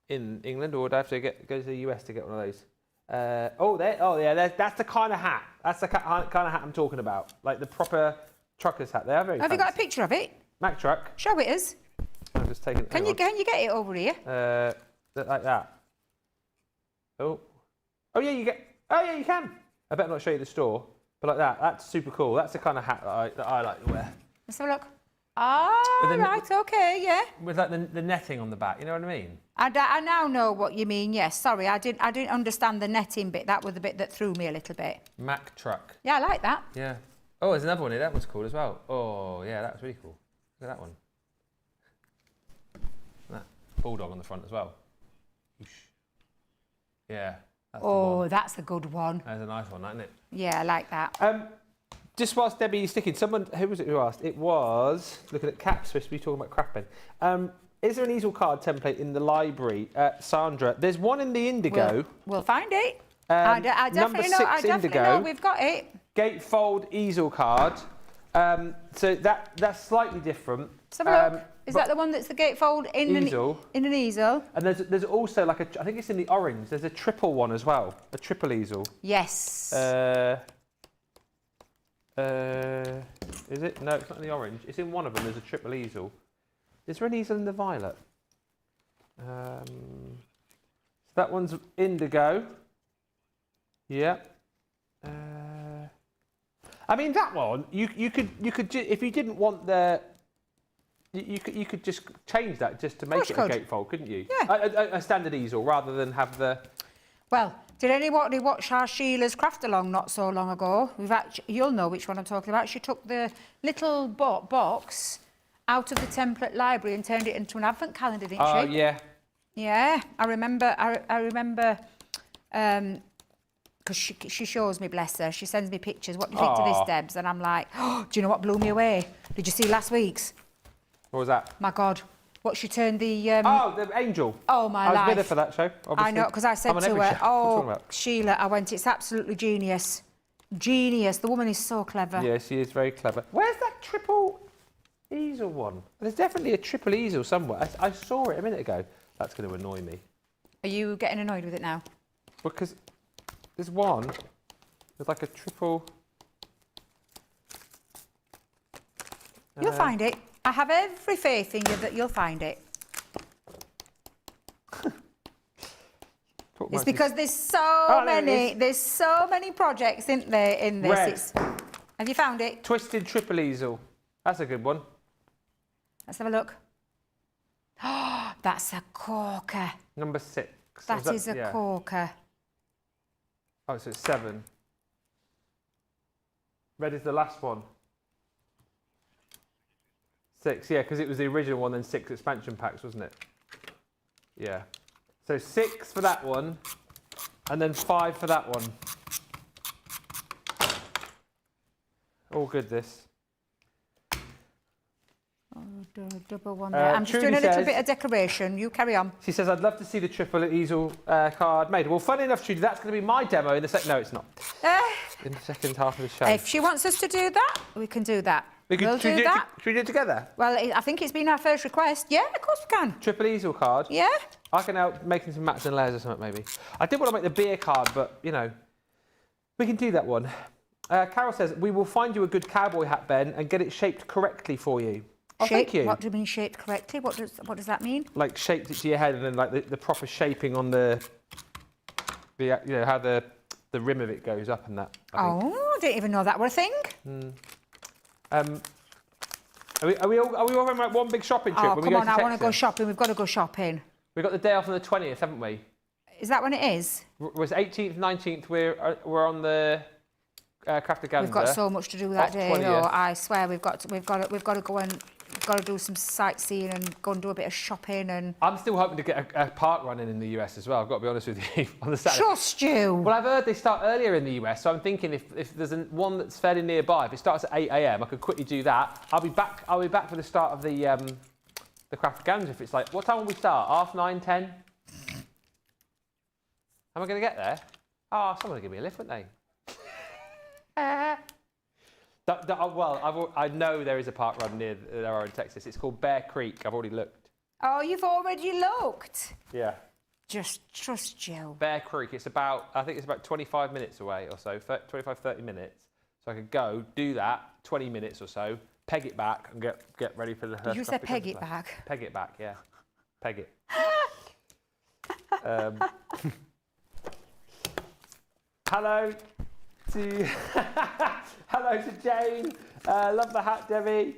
England, or would I have to go to the US to get one of those? That's the kind of hat. That's the kind of hat I'm talking about. Like the proper trucker's hat. They are very. Have you got a picture of it? Mack truck. Show it us. I'm just taking. Can you get it over here? Like that. Oh yeah, you get. Oh yeah, you can. I better not show you the store, but like that. That's super cool. That's the kind of hat that I like to wear. Let's have a look. Right, okay, yeah. With like the netting on the back, you know what I mean? I now know what you mean. Yes, sorry, I didn't understand the netting bit. That was the bit that threw me a little bit. Mack truck. Yeah, I like that. Yeah. Oh, there's another one here. That one's cool as well. Oh, yeah, that's really cool. Look at that one. That bulldog on the front as well. Yeah. That's the good one. That's a nice one, isn't it? Yeah, I like that. Just whilst Debbie is sticking, who was it who asked? It was, looking at caps, supposed to be talking about craft pen. Is there an easel card template in the library? Sandra, there's one in the indigo. We'll find it. I definitely know we've got it. Gatefold easel card. So that's slightly different. Let's have a look. Is that the one that's the gatefold in an easel? And there's also like I think it's in the orange. There's a triple one as well. A triple easel. Yes. Is it? No, it's not in the orange. It's in one of them. There's a triple easel. Is there an easel in the violet? So that one's indigo. Yeah. I mean that one. You could if you didn't want the. You could just change that just to make it a gatefold, couldn't you? Yeah. A standard easel rather than have the. Well, did anybody watch our Sheila's craft along not so long ago? You'll know which one I'm talking about. She took the little box out of the template library and turned it into an advent calendar, didn't she? Oh yeah. Yeah, I remember. Because she shows me, bless her. She sends me pictures. What do you think to this, Debs? And I'm like, oh, do you know what blew me away? Did you see last week's? What was that? My God, what she turned the... Oh, the angel. Oh, my life. I was with her for that show, obviously. I know, because I said I'm on to every her, show. What are you talking oh, about? Sheila, I went, it's absolutely genius. Genius. The woman is so clever. Yeah, she is very clever. Where's that triple easel one? There's definitely a triple easel somewhere. I saw it a minute ago. That's going to annoy me. Are you getting annoyed with it now? Because there's one with like a triple... You'll find it. I have every faith in you that you'll find it. It's because there's so many projects, isn't there, in this? Have you found it? Twisted triple easel. That's a good one. Let's have a look. Oh, that's a corker. Number 6. That is a corker. Oh, so it's 7. Red is the last one. 6, yeah, because it was the original one, then 6 expansion packs, wasn't it? Yeah. So 6 for that one, and then 5 for that one. All good, this. Oh, double one there. I'm just doing a little bit of decoration. You carry on. She says, I'd love to see the triple easel card made. Well, funny enough, Trudy, that's going to be my demo in the second... No, it's not. In the second half of the show. If she wants us to do that, we can do that. We'll do that. Should we do it together? Well, I think it's been our first request. Yeah, of course we can. Triple easel card? Yeah. I can help making some matching layers or something, maybe. I did want to make the beer card, but, you know, we can do that one. Carol says, we will find you a good cowboy hat, Ben, and get it shaped correctly for you. Oh, thank you. What do you mean shaped correctly? What does that mean? Like shaped it to your head and then like the proper shaping on the you know, how the rim of it goes up and that. I didn't even know that were a thing. Are we all having like one big shopping trip? Oh, come on, I want to go shopping. We've got to go shopping. We've got the day off on the 20th, haven't we? Is that when it is? It was 18th, 19th, we're on the Crafterscompanion. We've got so much to do that day. No, I swear we've got to go and do some sightseeing and go and do a bit of shopping. And I'm still hoping to get a park running in the US as well. I've got to be honest with you on the Saturday. Trust you. Well, I've heard they start earlier in the US, so I'm thinking if there's one that's fairly nearby, if it starts at 8 AM, I could quickly do that. I'll be back for the start of the Crafterscompanion. If it's like, what time will we start? 9:30, 10? Am I going to get there? Oh, someone will give me a lift, won't they? I know there is a park run near there in Texas. It's called Bear Creek. I've already looked. Oh, you've already looked? Yeah. Just trust you. Bear Creek. I think it's about 25 minutes away or so, 25, 30 minutes. So I could go, do that, 20 minutes or so, peg it back and get ready for the... Did you say peg it back? Peg it back, yeah. Peg it. Hello to Jane. Love the hat, Debbie.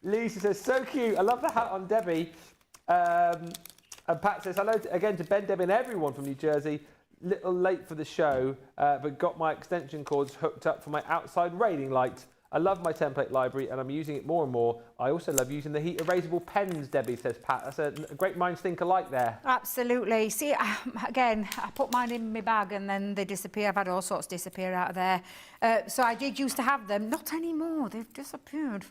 Lisa says, so cute. I love the hat on Debbie. And Pat says, hello again to Ben, Debbie and everyone from New Jersey. Little late for the show, but got my extension cords hooked up for my outside railing light. I love my template library and I'm using it more and more. I also love using the heat erasable pens, Debbie says Pat. That's a great minds think alike there. Absolutely. See, again, I put mine in my bag and then they disappear. I've had all sorts disappear out of there. So I did used to have them. Not anymore. They've disappeared.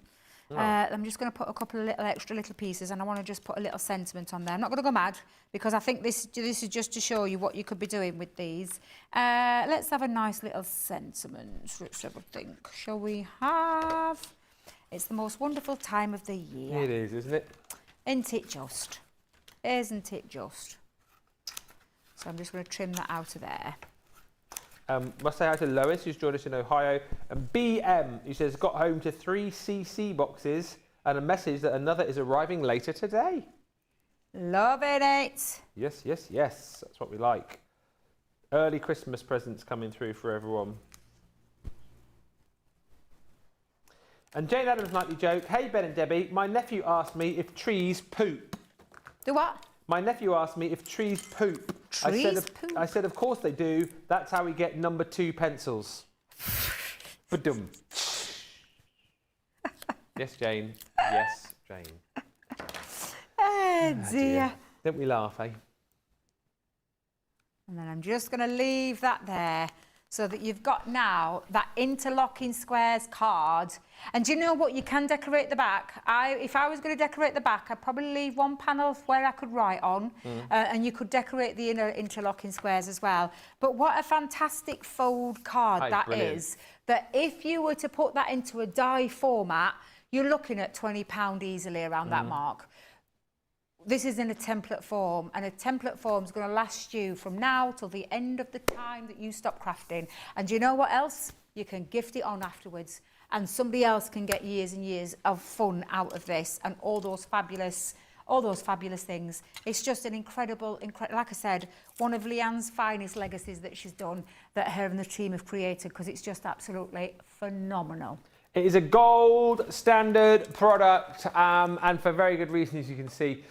Oh. I'm just going to put a couple of extra little pieces and I want to just put a little sentiment on there. I'm not going to go mad because I think this is just to show you what you could be doing with these. Let's have a nice little sentiment. Let's have a think. Shall we have... It's the most wonderful time of the year. It is, isn't it? Isn't it just? Isn't it just? So I'm just going to trim that out of there. Must say hi to Lois, who's joined us in Ohio. And BM, who says, got home to 3 CC boxes and a message that another is arriving later today. Loving it. Yes, yes, yes. That's what we like. Early Christmas presents coming through for everyone. And Jane Adams' nightly joke. Hey, Ben and Debbie, my nephew asked me if trees poop. Do what? My nephew asked me if trees poop. I said, of course they do. That's how we get number 2 pencils. Ba-dum. Yes, Jane. Yes, Jane. Oh, dear. Don't we laugh, eh? And then I'm just going to leave that there. so that you've got now that interlocking squares card. And do you know what? You can decorate the back. If I was going to decorate the back, I'd probably leave one panel where I could write on, and you could decorate the inner interlocking squares as well. But what a fantastic fold card that is, that if you were to put that into a die format, you're looking at £20 easily around that mark. This is in a template form, and a template form is going to last you from now till the end of the time that you stop crafting. And do you know what else? You can gift it on afterwards, and somebody else can get years and years of fun out of this and all those fabulous things. It's just an incredible, like I said, one of Leanne's finest legacies that she's done, that her and the team have created, because it's just absolutely phenomenal. It is a gold standard product, and for very good reasons, you can see.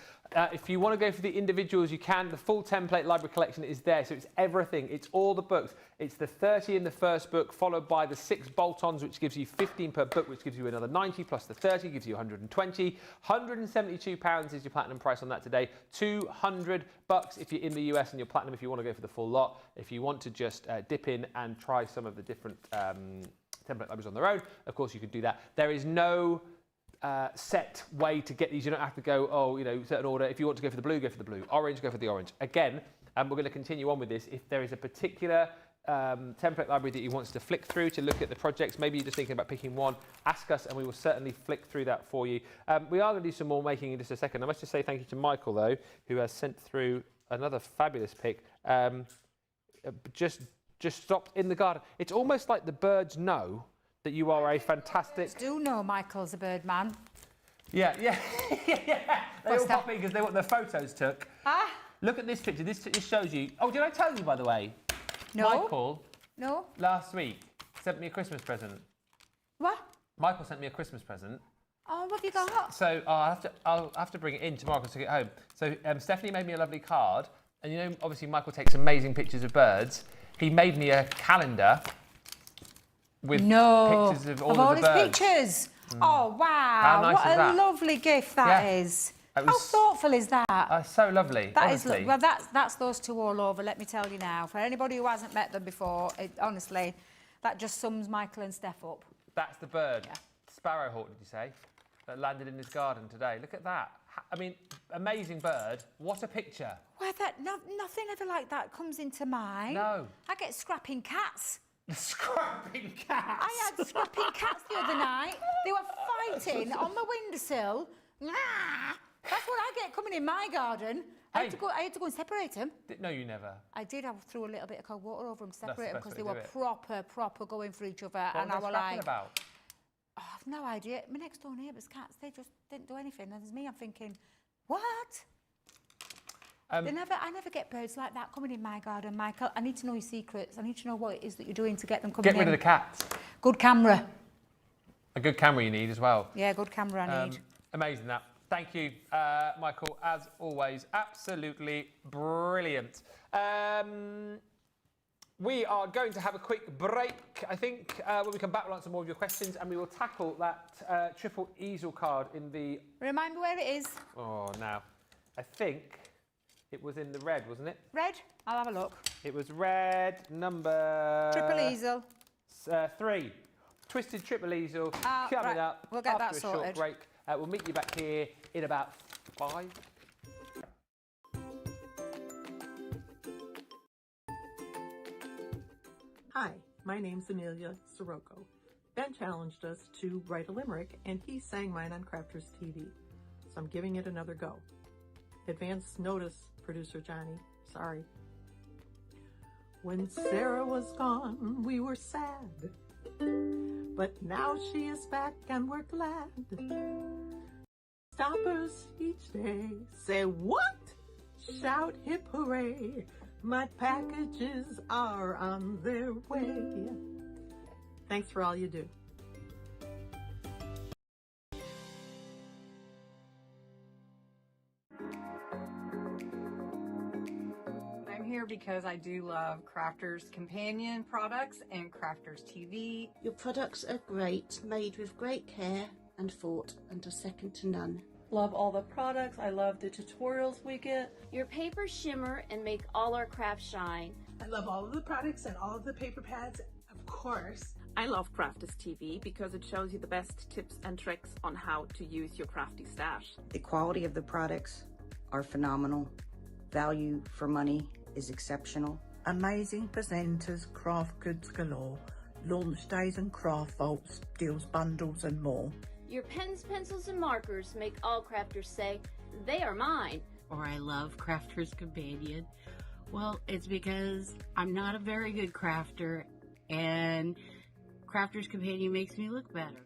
If you want to go for the individuals, you can. The full template library collection is there, so it's everything. It's all the books. It's the 30 in the first book, followed by the 6 bolt-ons, which gives you 15 per book, which gives you another 90, plus the 30 gives you 120. £172 is your platinum price on that today. $200 if you're in the US, and your platinum if you want to go for the full lot. If you want to just dip in and try some of the different template libraries on their own, of course you can do that. There is no set way to get these. You don't have to go, oh, you know, certain order. If you want to go for the blue, go for the blue. Orange, go for the orange. Again, we're going to continue on with this. If there is a particular template library that you want us to flick through to look at the projects, maybe you're just thinking about picking one, ask us and we will certainly flick through that for you. We are going to do some more making in just a second. I must just say thank you to Michael, though, who has sent through another fabulous pic. Just stopped in the garden. It's almost like the birds know that you are a fantastic... I do know Michael's a bird man. Yeah. They all pop in because they want their photos took. Look at this picture. This shows you... Oh, did I tell you, by the way? No. Michael, last week, sent me a Christmas present. What? Michael sent me a Christmas present. Oh, what have you got? So I'll have to bring it in tomorrow to get home. So Stephanie made me a lovely card. And you know, obviously, Michael takes amazing pictures of birds. He made me a calendar with pictures of all the birds. Pictures. Oh, wow. How nice what is that? A lovely gift that is. How thoughtful is that? So lovely. That honestly. Well, that's those two all over, let me tell you now. For anybody who hasn't met them before, honestly, that just sums Michael and Steph up. That's the bird. Yeah. Sparrowhawk, did you say? That landed in his garden today. Look at that. I mean, amazing bird. What a picture. Well, nothing ever like that comes into mind. No. I get scrapping cats. Scrapping cats? I had scrapping cats the other night. They were fighting on the windowsill. That's what I get coming in my garden. I had to go and separate them. No, you never. I did. I threw a little bit of cold water over them to separate them because they were proper going for each other. What and I were was they like, about? Oh, I've no idea. My next door neighbour's cats, they just didn't do anything. And there's me, I'm thinking, what? I never get birds like that coming in my garden, Michael. I need to know your secrets. I need to know what it is that you're doing to get them coming in. Get rid of the cats. Good camera. A good camera you need as well. Yeah, good camera I need. Amazing that. Thank you, Michael, as always. Absolutely brilliant. We are going to have a quick break, I think. When we come back, we'll answer more of your questions and we will tackle that triple easel card in the... Remind me where it is. Oh, now. I think it was in the red, wasn't it? Red? I'll have a look. It was red number... Triple easel. 3. Twisted triple easel coming up. We'll get after that sorted. A short break. We'll meet you back here in about 5. Hi, my name's Amelia Sirocco. Ben challenged us to write a limerick, and he sang mine on Crafters TV, so I'm giving it another go. Advance notice, producer Johnny. Sorry. When Sarah was gone, we were sad, but now she is back and we're glad. Stoppers each day say, what? Shout hip hooray, my packages are on their way. Thanks for all you do. I'm here because I do love Crafters Companion products and Crafters TV. Your products are great, made with great care and thought, and are second to none. Love all the products. I love the tutorials we get. Your papers shimmer and make all our crafts shine. I love all of the products and all of the paper pads, of course. I love Crafters TV because it shows you the best tips and tricks on how to use your crafty stash. The quality of the products are phenomenal. Value for money is exceptional. Amazing presenters, craft goods galore, launch days and craft vaults, deals bundles and more. Your pens, pencils, and markers make all crafters say, they are mine. Or I love Crafter's Companion. Well, it's because I'm not a very good crafter, and Crafter's Companion makes me look better.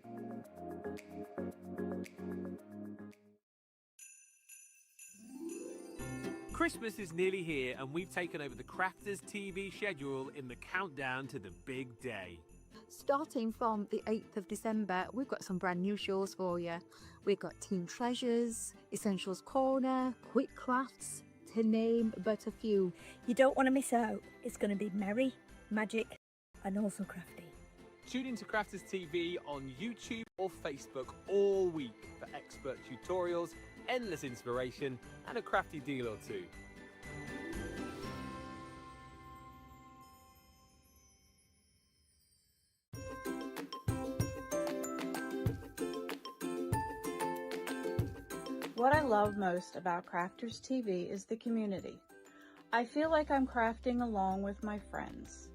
Christmas is nearly here, and we've taken over the Crafters TV schedule in the countdown to the big day. Starting from the 8th of December, we've got some brand new shows for you. We've got Teen Treasures, Essentials Corner, Quick Crafts, to name but a few. You don't want to miss out. It's going to be merry, magic, and also crafty. Tune into Crafters TV on YouTube or Facebook all week for expert tutorials, endless inspiration, and a crafty deal or two. What I love most about Crafters TV is the community. I feel like I'm crafting along with my friends.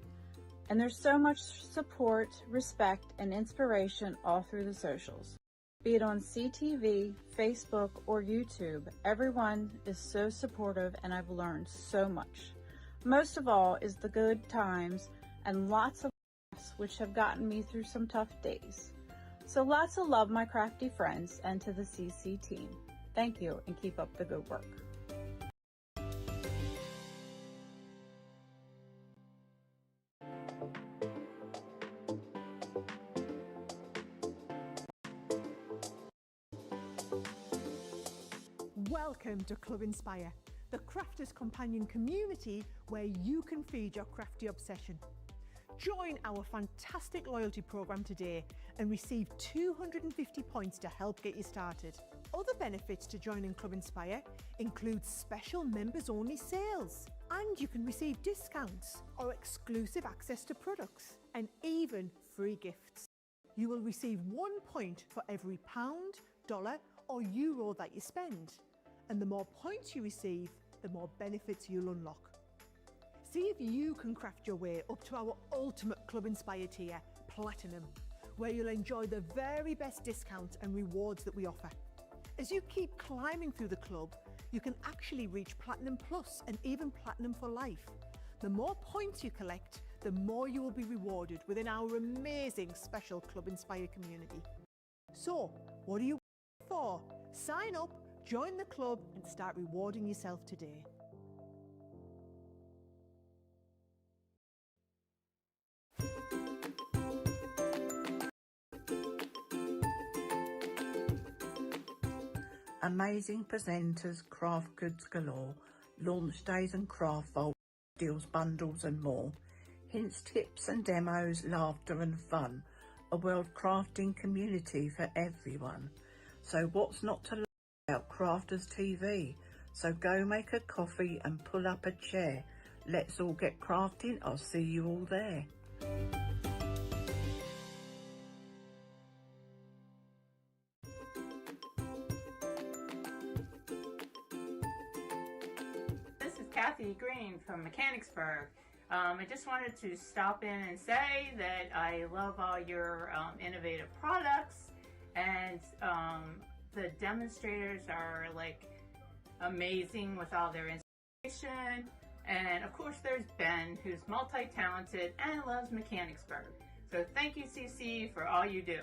And there's so much support, respect, and inspiration all through the socials. Be it on CTV, Facebook, or YouTube, everyone is so supportive and I've learned so much. Most of all is the good times and lots of laughs which have gotten me through some tough days. So lots of love, my crafty friends, and to the CC team. Thank you and keep up the good work. Welcome to Club Inspire, the Crafters Companion community where you can feed your crafty obsession. Join our fantastic loyalty program today and receive 250 points to help get you started. Other benefits to joining Club Inspire include special members-only sales, and you can receive discounts or exclusive access to products, and even free gifts. You will receive 1 point for every pound, dollar, or euro that you spend. And the more points you receive, the more benefits you'll unlock. See if you can craft your way up to our ultimate Club Inspire tier, Platinum, where you'll enjoy the very best discounts and rewards that we offer. As you keep climbing through the club, you can actually reach Platinum Plus and even Platinum for life. The more points you collect, the more you will be rewarded within our amazing special Club Inspire community. So, what are you waiting for? Sign up, join the club, and start rewarding yourself today. Amazing presenters, craft goods galore, launch days and craft vaults, deals bundles and more. Hints, tips and demos, laughter and fun. A world crafting community for everyone. So what's not to love about Crafters TV? So go make a coffee and pull up a chair. Let's all get crafting. I'll see you all there. Kathy Green from Mechanicsburg. I just wanted to stop in and say that I love all your innovative products, and the demonstrators are like amazing with all their inspiration. And of course there's Ben, who's multi-talented and loves Mechanicsburg. So thank you, CC, for all you do.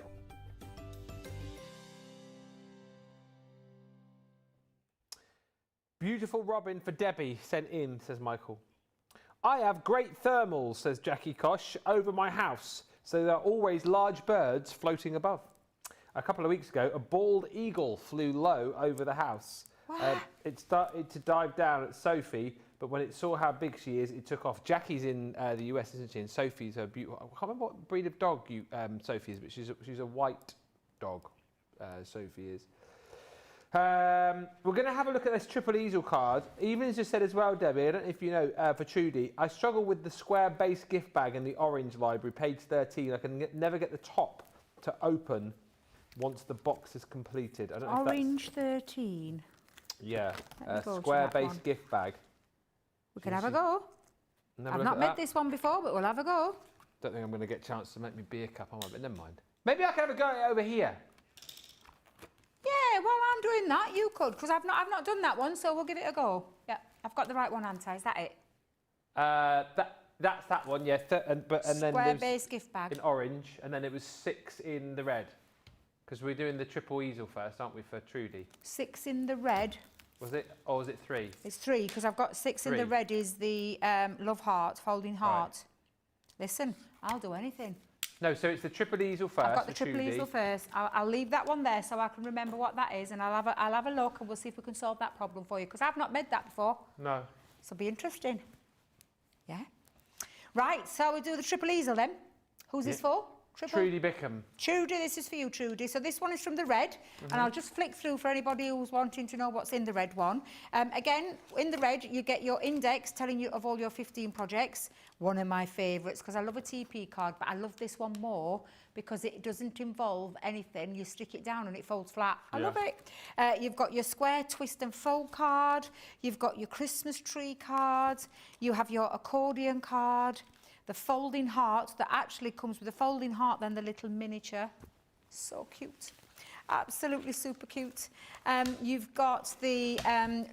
Beautiful robin for Debbie sent in, says Michael. I have great thermals, says Jackie Kosh, over my house, so there are always large birds floating above. A couple of weeks ago, a bald eagle flew low over the house. It started to dive down at Sophie, but when it saw how big she is, it took off. Jackie's in the US, isn't she? And Sophie's a beautiful. I can't remember what breed of dog Sophie is, but she's a white dog. Sophie is. We're going to have a look at this triple easel card. Evelyn's just said as well, Debbie, I don't know if you know, for Trudy, I struggle with the square base gift bag in the orange library, page 13. I can never get the top to open once the box is completed. I don't know Orange 13. Yeah, Let me go to square that base one. gift bag. We can have a go. I've not made this one before, but we'll have a go. Don't think I'm going to get a chance to make me beer cup, am I? But never mind. Maybe I can have a go at it over here. Yeah, while I'm doing that, you could, because I've not done that one, so we'll give it a go. Yeah, I've got the right one, Anta. Is that it? That's that one, yeah. And then Square base gift bag. in orange, and then it was 6 in the red. Because we're doing the triple easel first, aren't we, for Trudy? 6 in the red. Was it, or was it 3? It's 3, because I've got 6 in the red is the love heart, folding heart. Right. Listen, I'll do anything. No, so it's the triple easel first. I've got the triple easel first. I'll leave that one there so I can remember what that is, and I'll have a look, and we'll see if we can solve that problem for you, because I've not made that before. No. So it'll be interesting. Yeah. Right, so we'll do the triple easel then. Who's this for? Trudy Bickham. Trudy, this is for you, Trudy. So this one is from the red, and I'll just flick through for anybody who's wanting to know what's in the red one. Again, in the red, you get your index telling you of all your 15 projects. One of my favourites, because I love a TP card, but I love this one more because it doesn't involve anything. You stick it down and it folds flat. I love it. You've got your square twist and fold card. You've got your Christmas tree card. You have your accordion card. The folding heart that actually comes with the folding heart, then the little miniature. So cute. Absolutely super cute. You've got the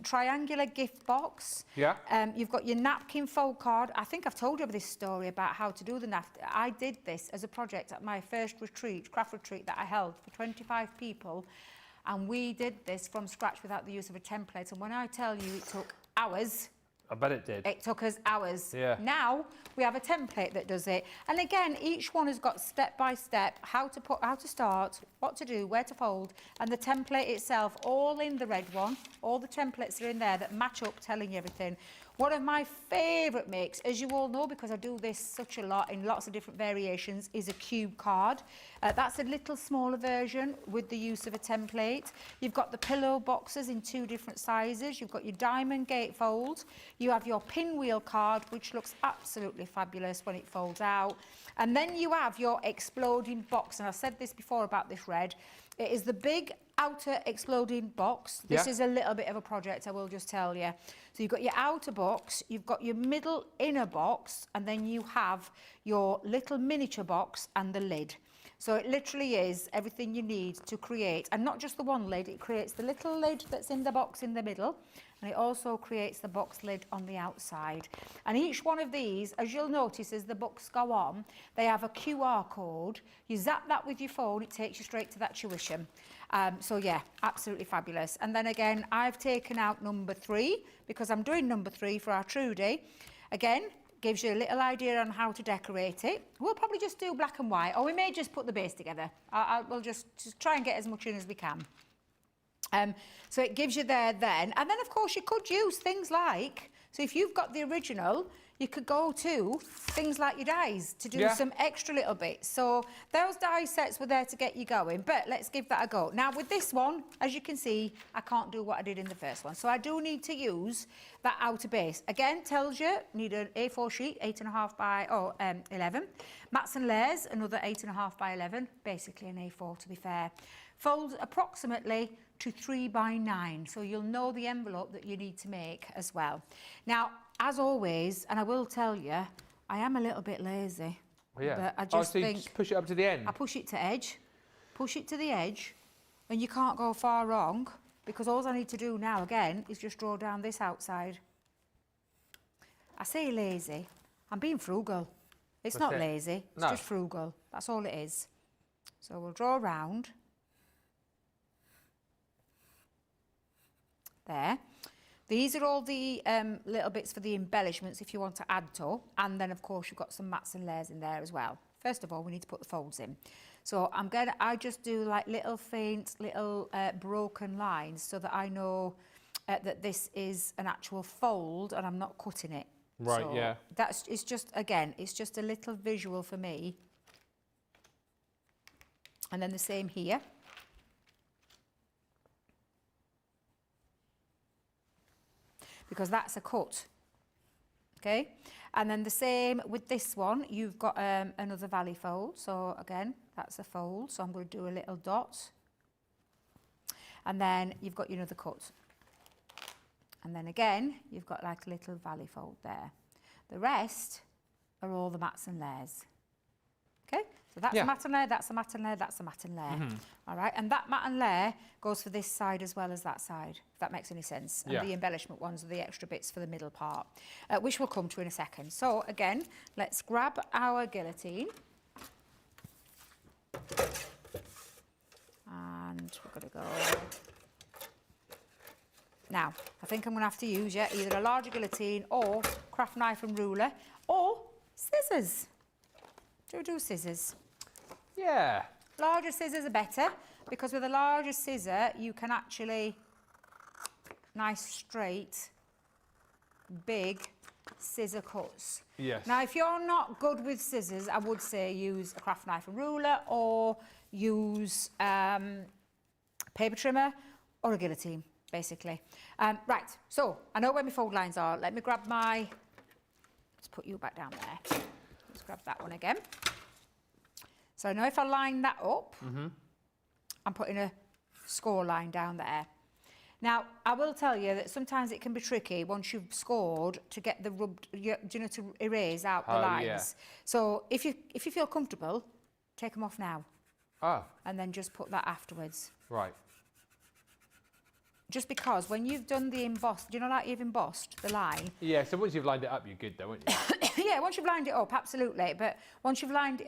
triangular gift box. Yeah. You've got your napkin fold card. I think I've told you this story about how to do the napkin. I did this as a project at my first retreat, craft retreat that I held for 25 people. And we did this from scratch without the use of a template. And when I tell you it took hours, I bet it did. it took us hours. Yeah. Now we have a template that does it. And again, each one has got step by step how to start, what to do, where to fold, and the template itself, all in the red one. All the templates are in there that match up, telling you everything. One of my favourite makes, as you all know, because I do this such a lot in lots of different variations, is a cube card. That's a little smaller version with the use of a template. You've got the pillow boxes in 2 different sizes. You've got your diamond gatefold. You have your pinwheel card, which looks absolutely fabulous when it folds out. And then you have your exploding box. And I said this before about this red. It is the big outer exploding box. This is a little bit of a project, I will just tell you. So you've got your outer box, you've got your middle inner box, and then you have your little miniature box and the lid. So it literally is everything you need to create, and not just the one lid, it creates the little lid that's in the box in the middle, and it also creates the box lid on the outside. And each one of these, as you'll notice as the books go on, they have a QR code. You zap that with your phone, it takes you straight to that tuition. So yeah, absolutely fabulous. And then again, I've taken out number 3 because I'm doing number 3 for our Trudy. Again, gives you a little idea on how to decorate it. We'll probably just do black and white, or we may just put the base together. We'll just try and get as much in as we can. So it gives you there then. And then, of course, you could use things like, so if you've got the original, you could go to things like your dies to do some extra little bits. So those die sets were there to get you going, but let's give that a go. Now, with this one, as you can see, I can't do what I did in the first one. So I do need to use that outer base. Again, tells you need an A4 sheet, 8.5 by 11. Mats and layers, another 8.5 by 11, basically an A4 to be fair. Folds approximately to 3 by 9, so you'll know the envelope that you need to make as well. Now, as always, and I will tell you, I am a little bit lazy. Oh, yeah. But I just so you think just push it up to the end. I push it to edge, push it to the edge, and you can't go far wrong because all I need to do now again is just draw down this outside. I say lazy. I'm being frugal. It's not lazy. It's just frugal. That's all it is. So we'll draw around. There. These are all the little bits for the embellishments if you want to add to. And then, of course, you've got some mats and layers in there as well. First of all, we need to put the folds in. So I just do like little faint, little broken lines so that I know that this is an actual fold and I'm not cutting it. Right, so yeah. It's just, again, it's just a little visual for me. And then the same here. because that's a cut. Okay, and then the same with this one, you've got another valley fold. So again, that's a fold. So I'm going to do a little dot. And then you've got your another cut. And then again, you've got like a little valley fold there. The rest are all the mats and layers. Okay, so that's a mat and layer, that's a mat and layer, that's a mat and layer. All right, and that mat and layer goes for this side as well as that side, if that makes any sense. And the embellishment ones are the extra bits for the middle part, which we'll come to in a second. So again, let's grab our guillotine. And we're going to go. Now, I think I'm going to have to use either a larger guillotine or craft knife and ruler or scissors. Do scissors. Yeah. Larger scissors are better because with a larger scissor you can actually nice straight big scissor cuts. Yes. Now if you're not good with scissors, I would say use a craft knife and ruler or use paper trimmer or a guillotine basically. Right, so I know where my fold lines are. Let me grab my, let's put you back down there. Let's grab that one again. So I know if I line that up, I'm putting a score line down there. Now, I will tell you that sometimes it can be tricky once you've scored to get the rubbed, you know, to erase out the lines. Yeah. So if you feel comfortable, take them off now. Oh. And then just put that afterwards. Right. Just because when you've done the embossed, do you know like you've embossed the line? Yeah, so once you've lined it up, you're good though, aren't you? Yeah, once you've lined it up, absolutely. But once you've lined,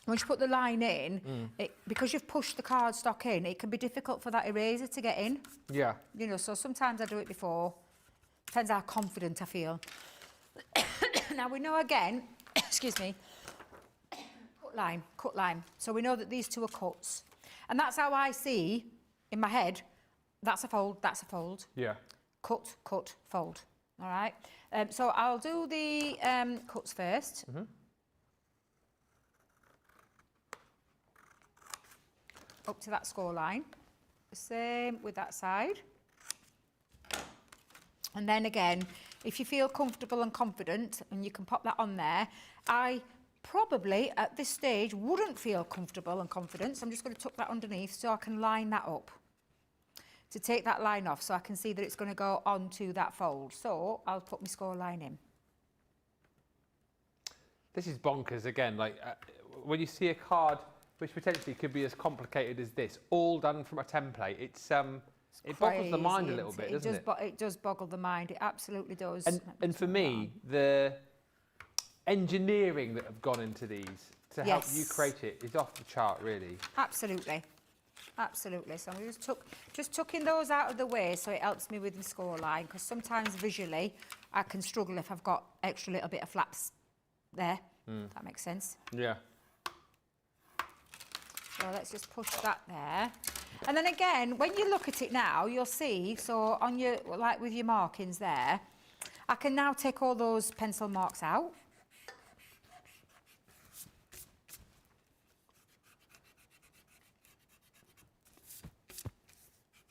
once you put the line in, because you've pushed the cardstock in, it can be difficult for that eraser to get in. Yeah. You know, so sometimes I do it before. Depends how confident I feel. Now we know again, excuse me, cut line. So we know that these two are cuts. And that's how I see, in my head, that's a fold, that's a fold. Yeah. Cut, cut, fold. All right. So I'll do the cuts first. Up to that score line. The same with that side. And then again, if you feel comfortable and confident, and you can pop that on there, I probably at this stage wouldn't feel comfortable and confident, so I'm just going to tuck that underneath so I can line that up. To take that line off so I can see that it's going to go onto that fold. So I'll put my score line in. This is bonkers again, like when you see a card which potentially could be as complicated as this, all done from a template, it's it boggles the mind a little bit, doesn't it? It does boggle the mind, it absolutely does. And for me, the engineering that have gone into these to help you create it is off the chart, really. Absolutely. Absolutely. So I'm just tucking those out of the way so it helps me with the score line, because sometimes visually I can struggle if I've got extra little bit of flaps there. That makes sense. Yeah. So let's just push that there. And then again, when you look at it now, you'll see, so on your, like with your markings there, I can now take all those pencil marks out.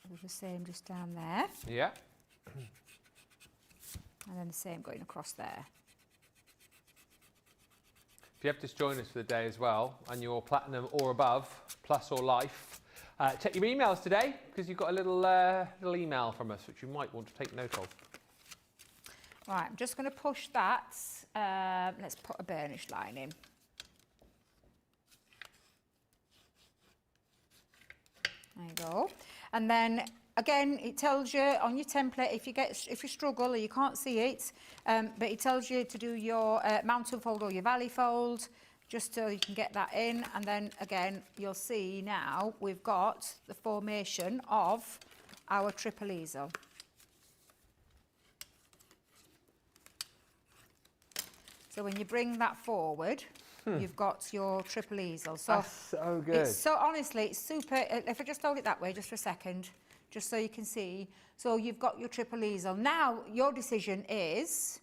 Do the same just down there. Yeah. And then the same going across there. If you have just joined us for the day as well, and you're platinum or above, plus or life, check your emails today, because you've got a little email from us, which you might want to take note of. Right, I'm just going to push that. Let's put a burnish line in. There you go. And then again, it tells you on your template if you struggle or you can't see it, but it tells you to do your mountain fold or your valley fold, just so you can get that in. And then again, you'll see now we've got the formation of our triple easel. So when you bring that forward, you've got your triple easel. So that's so good. So honestly, it's super. If I just hold it that way just for a second, just so you can see. So you've got your triple easel. Now your decision is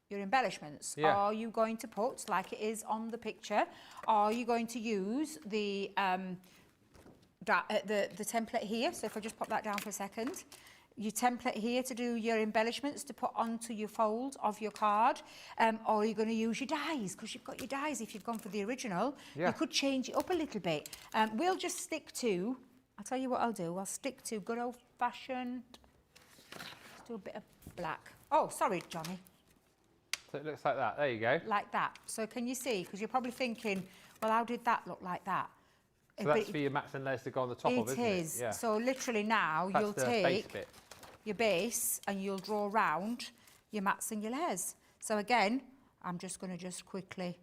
your embellishments. Yeah. Are you going to put, like it is on the picture, are you going to use the template here? So if I just pop that down for a second, your template here to do your embellishments to put onto your fold of your card, or you're going to use your dies, because you've got your dies if you've gone for the original. Yeah. You could change it up a little bit. We'll just stick to, I'll tell you what I'll do, I'll stick to good old-fashioned, let's do a bit of black. Oh, sorry, Johnny. So it looks like that. There you go. Like that. So can you see? Because you're probably thinking, well, how did that look like that? So that's for your mats and layers to go on the top of, isn't it? It is. Yeah. So literally now That's you'll the base take bit. your base and you'll draw round your mats and your layers. So again, I'm just going to just quickly,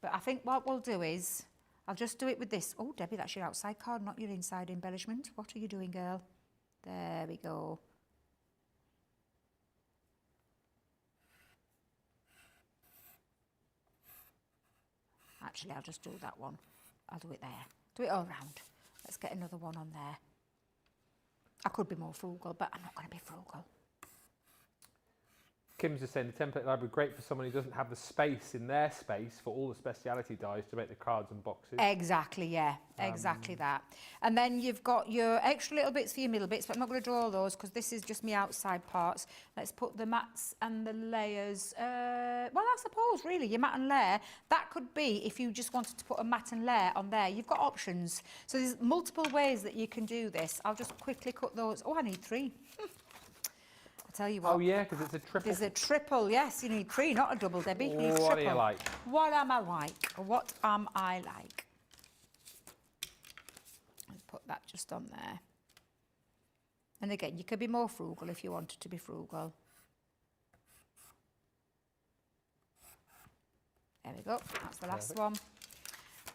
but I think what we'll do is, I'll just do it with this. Oh, Debbie, that's your outside card, not your inside embellishment. What are you doing, girl? There we go. Actually, I'll just do that one. I'll do it there. Do it all round. Let's get another one on there. I could be more frugal, but I'm not going to be frugal. Kim's just saying the template library great for someone who doesn't have the space in their space for all the speciality dies to make the cards and boxes. Exactly, yeah, exactly that. And then you've got your extra little bits for your middle bits, but I'm not going to draw all those because this is just my outside parts. Let's put the mats and the layers. Well, I suppose really your mat and layer, that could be if you just wanted to put a mat and layer on there. You've got options. So there's multiple ways that you can do this. I'll just quickly cut those. Oh, I need 3. Tell you what. Oh yeah, because it's a triple. There's a triple, yes. You need 3, not a double, Debbie. You need What triple. do you like? What am I like? What am I like? Let's put that just on there. And again, you could be more frugal if you wanted to be frugal. There we go. That's the last one.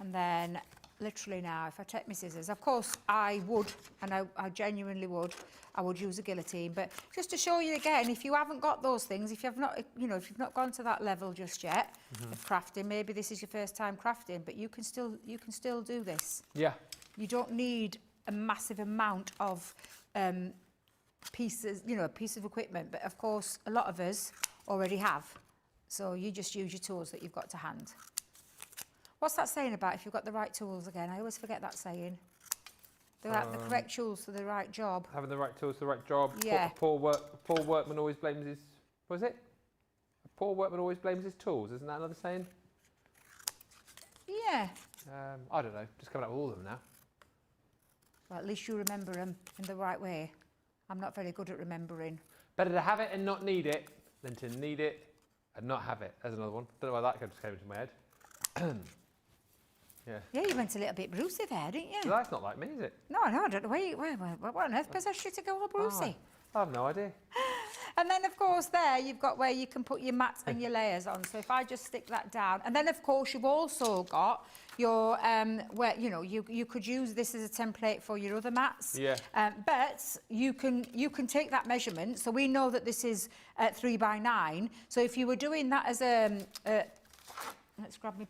And then literally now, if I take my scissors, of course I would, and I genuinely would, I would use a guillotine, but just to show you again, if you haven't got those things, if you've not, you know, if you've not gone to that level just yet of crafting, maybe this is your first time crafting, but you can still do this. Yeah. You don't need a massive amount of pieces, you know, a piece of equipment, but of course a lot of us already have. So you just use your tools that you've got to hand. What's that saying about if you've got the right tools again? I always forget that saying. The correct tools for the right job. Having the right tools for the right job. Yeah. A poor workman always blames his... What was it? A poor workman always blames his tools. Isn't that another saying? Yeah. I don't know. Just coming up with all of them now. Well, at least you remember them in the right way. I'm not very good at remembering. Better to have it and not need it than to need it and not have it. There's another one. Don't know why that just came into my head. Yeah. Yeah, you went a little bit Brucey there, didn't you? So that's not like me, is it? No, I don't know. What on earth possessed you to go all Brucey? I have no idea. And then, of course, there you've got where you can put your mats and your layers on. So if I just stick that down. And then, of course, you've also got your, where, you know, you could use this as a template for your other mats. Yeah. But you can take that measurement. So we know that this is 3 by 9. So if you were doing that as a... let's grab me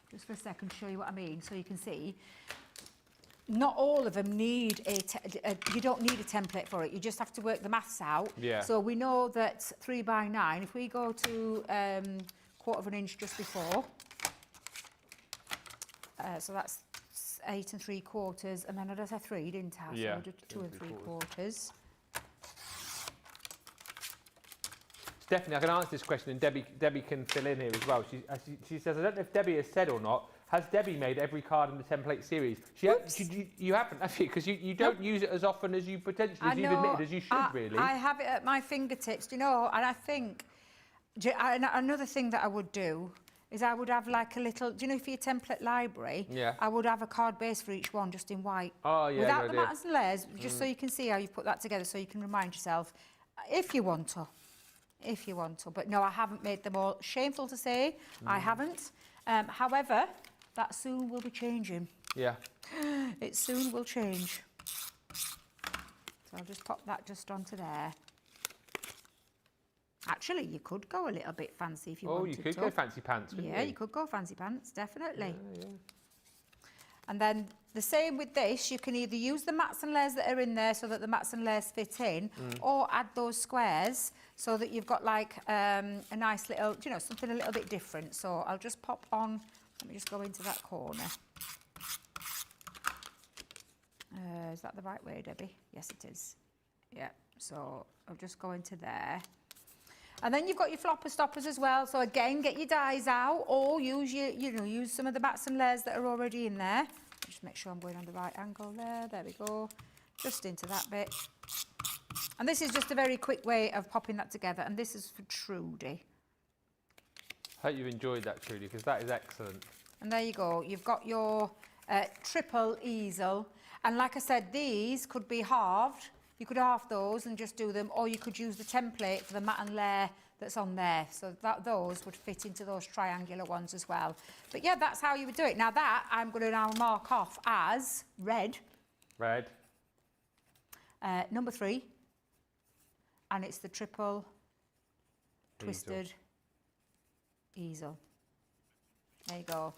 just for a second to show you what I mean so you can see. Not all of them need you don't need a template for it. You just have to work the maths out. Yeah. So we know that 3 by 9, if we go to 1/4 inch just before, so that's 8 3/4, and then I just had 3, didn't I? Yeah. So I did 2 3/4. Definitely, I can answer this question, and Debbie can fill in here as well. She says, I don't know if Debbie has said or not, has Debbie made every card in the template series? You haven't, have you? Because you don't use it as often as you potentially, as you've admitted, as you should, really. I have it at my fingertips, you know, and I think, another thing that I would do is I would have like a little, do you know, for your template library, yeah. I would have a card base for each one, just in white. Oh, yeah, without the mats and layers, just so you can see how you put that together, so you can remind yourself, if you want to. If you want to, but no, I haven't made them all. Shameful to say, I haven't. However, that soon will be changing. Yeah. It soon will change. So I'll just pop that just onto there. Actually, you could go a little bit fancy if you wanted to. Oh, you could go fancy pants, couldn't you? Yeah, you could go fancy pants, definitely. Yeah. And then the same with this, you can either use the mats and layers that are in there so that the mats and layers fit in, or add those squares so that you've got like a nice little, you know, something a little bit different. So I'll just pop on, let me just go into that corner. Is that the right way, Debbie? Yes, it is. Yeah, so I'll just go into there. And then you've got your flopper stoppers as well. So again, get your dies out or use your, use some of the bats and layers that are already in there. Just make sure I'm going on the right angle there. There we go. Just into that bit. And this is just a very quick way of popping that together. And this is for Trudy. Hope you've enjoyed that, Trudy, because that is excellent. And there you go. You've got your triple easel. And like I said, these could be halved. You could halve those and just do them, or you could use the template for the mat and layer that's on there. So that those would fit into those triangular ones as well. But yeah, that's how you would do it. Now that I'm going to now mark off as red. Red. Number 3. And it's the triple twisted easel. There you go.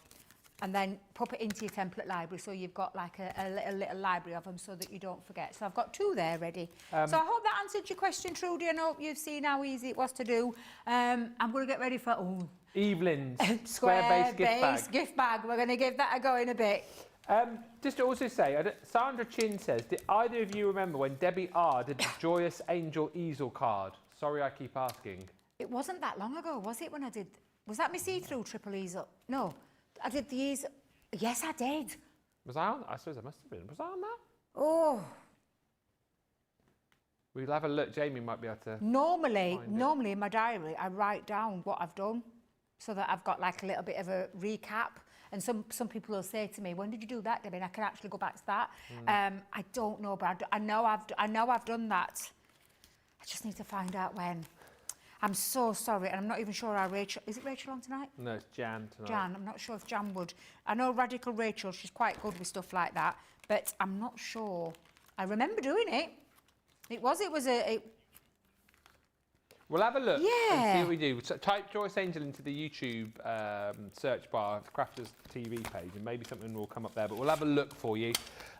And then pop it into your template library, so you've got like a little library of them so that you don't forget. So I've got 2 there ready. So I hope that answered your question, Trudy. I hope you've seen how easy it was to do. I'm going to get ready for Evelyn's square base gift bag. We're going to give that a go in a bit. Just to also say, Sandra Chin says, did either of you remember when Debbie R did the Joyous Angel easel card? Sorry, I keep asking. It wasn't that long ago, was it, when I did... Was that my see-through triple easel? No. I did the easel. Yes, I did. Was I on? I suppose I must have been. Was I on that? Oh. We'll have a look. Jamie might be able to. Normally in my diary, I write down what I've done so that I've got like a little bit of a recap. And some people will say to me, "When did you do that, Debbie?" And I can actually go back to that. I don't know, but I know I've done that. I just need to find out when. I'm so sorry, and I'm not even sure how Rachel... Is it Rachel on tonight? No, it's Jan tonight. Jan, I'm not sure if Jan would. I know Radical Rachel, she's quite good with stuff like that, but I'm not sure. I remember doing it. It was a... We'll have a look Yeah. and see what we do. So type Joyous Angel into the YouTube search bar, Crafters TV page, and maybe something will come up there, but we'll have a look for you.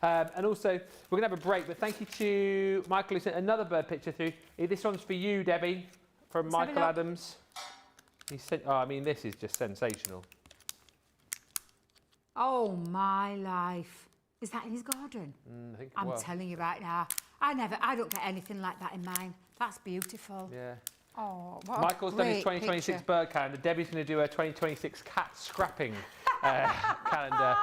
And also, we're going to have a break, but thank you to Michael who sent another bird picture through. This one's for you, Debbie. From Michael Adams. He sent, I mean, this is just sensational. Oh, my life. Is that in his garden? I think I'm telling you right now, I don't get anything like that in mine. That's beautiful. Yeah. Oh, what Michael's a done great his 2026 picture. bird calendar. Debbie's going to do her 2026 cat scrapping calendar.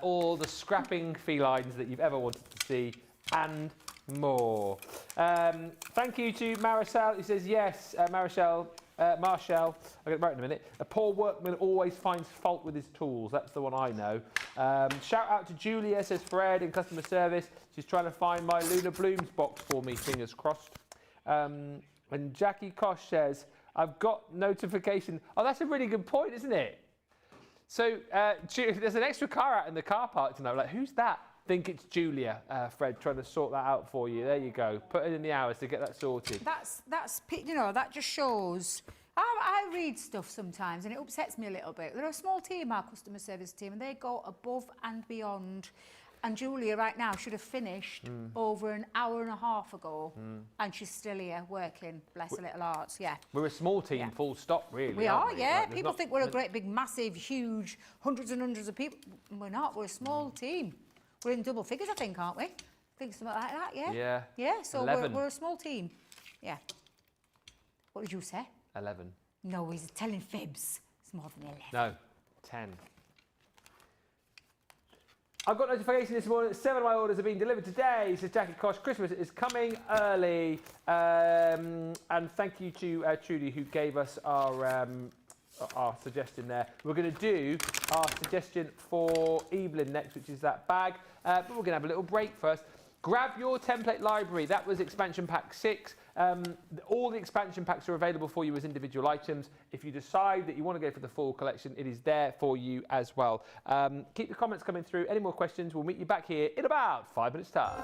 All the scrapping felines that you've ever wanted to see and more. Thank you to Maricel, who says, yes, Marshall, I'll get it right in a minute. A poor workman always finds fault with his tools. That's the one I know. Shout out to Julia, says Fred in customer service. She's trying to find my Luna Blooms box for me, fingers crossed. And Jackie Kosh says, I've got notification. Oh, that's a really good point, isn't it? So there's an extra car out in the car park tonight. Like, who's that? Think it's Julia, Fred, trying to sort that out for you. There you go. Put in the hours to get that sorted. That's that just shows. I read stuff sometimes and it upsets me a little bit. They're a small team, our customer service team, and they go above and beyond. And Julia right now should have finished over an hour and a half ago, and she's still here working. Bless her little hearts. Yeah. We're a small team, full stop, really. We are, yeah. Like, people think we're a great, big, massive, huge, hundreds and hundreds of people. We're not. We're a small team. We're in double figures, I think, aren't we? I think something like that, yeah? Yeah. Yeah, so 11. we're a small team. Yeah. What did you say? 11. No, he's telling fibs. It's more than 11. No, 10. I've got notification this morning that 7 of my orders have been delivered today, says Jackie Kosh. Christmas is coming early. And thank you to Trudy, who gave us our suggestion there. We're going to do our suggestion for Evelyn next, which is that bag. But we're going to have a little break first. Grab your template library. That was expansion pack 6. All the expansion packs are available for you as individual items. If you decide that you want to go for the full collection, it is there for you as well. Keep the comments coming through. Any more questions, we'll meet you back here in about 5 minutes' time.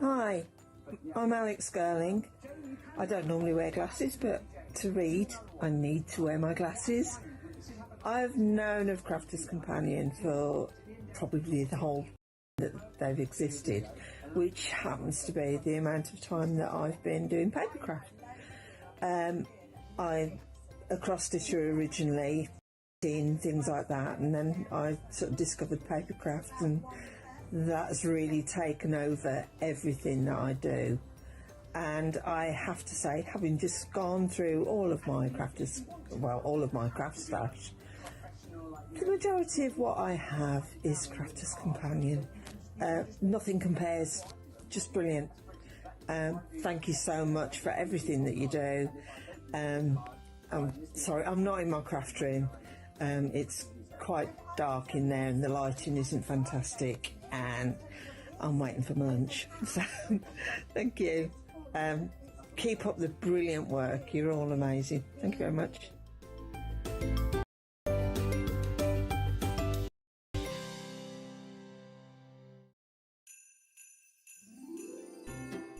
Hi, I'm Alex Girling. I don't normally wear glasses, but to read, I need to wear my glasses. I've known of Crafters Companion for probably the whole that they've existed, which happens to be the amount of time that I've been doing papercraft. I'm a cross stitcher originally, things like that, and then I sort of discovered papercraft, and that's really taken over everything that I do. And I have to say, having just gone through all of my craft stash, the majority of what I have is Crafter's Companion. Nothing compares, just brilliant. Thank you so much for everything that you do. I'm sorry, I'm not in my craft room. It's quite dark in there and the lighting isn't fantastic, and I'm waiting for my lunch. So, thank you. Keep up the brilliant work. You're all amazing. Thank you very much.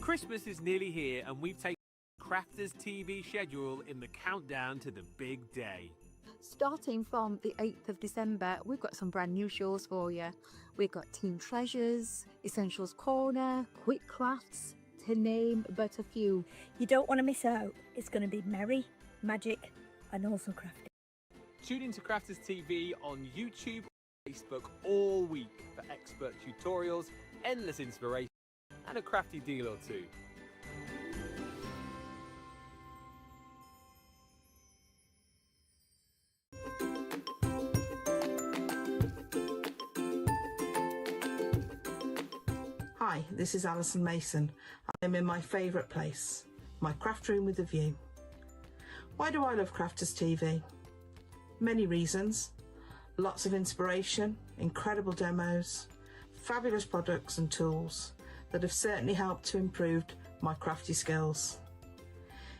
Christmas is nearly here, and we've taken Crafters TV schedule in the countdown to the big day. Starting from the 8th of December, we've got some brand new shows for you. We've got Team Treasures, Essentials Corner, Quick Crafts, to name but a few. You don't want to miss out. It's going to be merry, magic, and also crafty. Tune into Crafters TV on YouTube or Facebook all week for expert tutorials, endless inspiration, and a crafty deal or two. Hi, this is Alison Mason. I'm in my favourite place, my craft room with a view. Why do I love Crafters TV? Many reasons. Lots of inspiration, incredible demos, fabulous products and tools that have certainly helped to improve my crafty skills.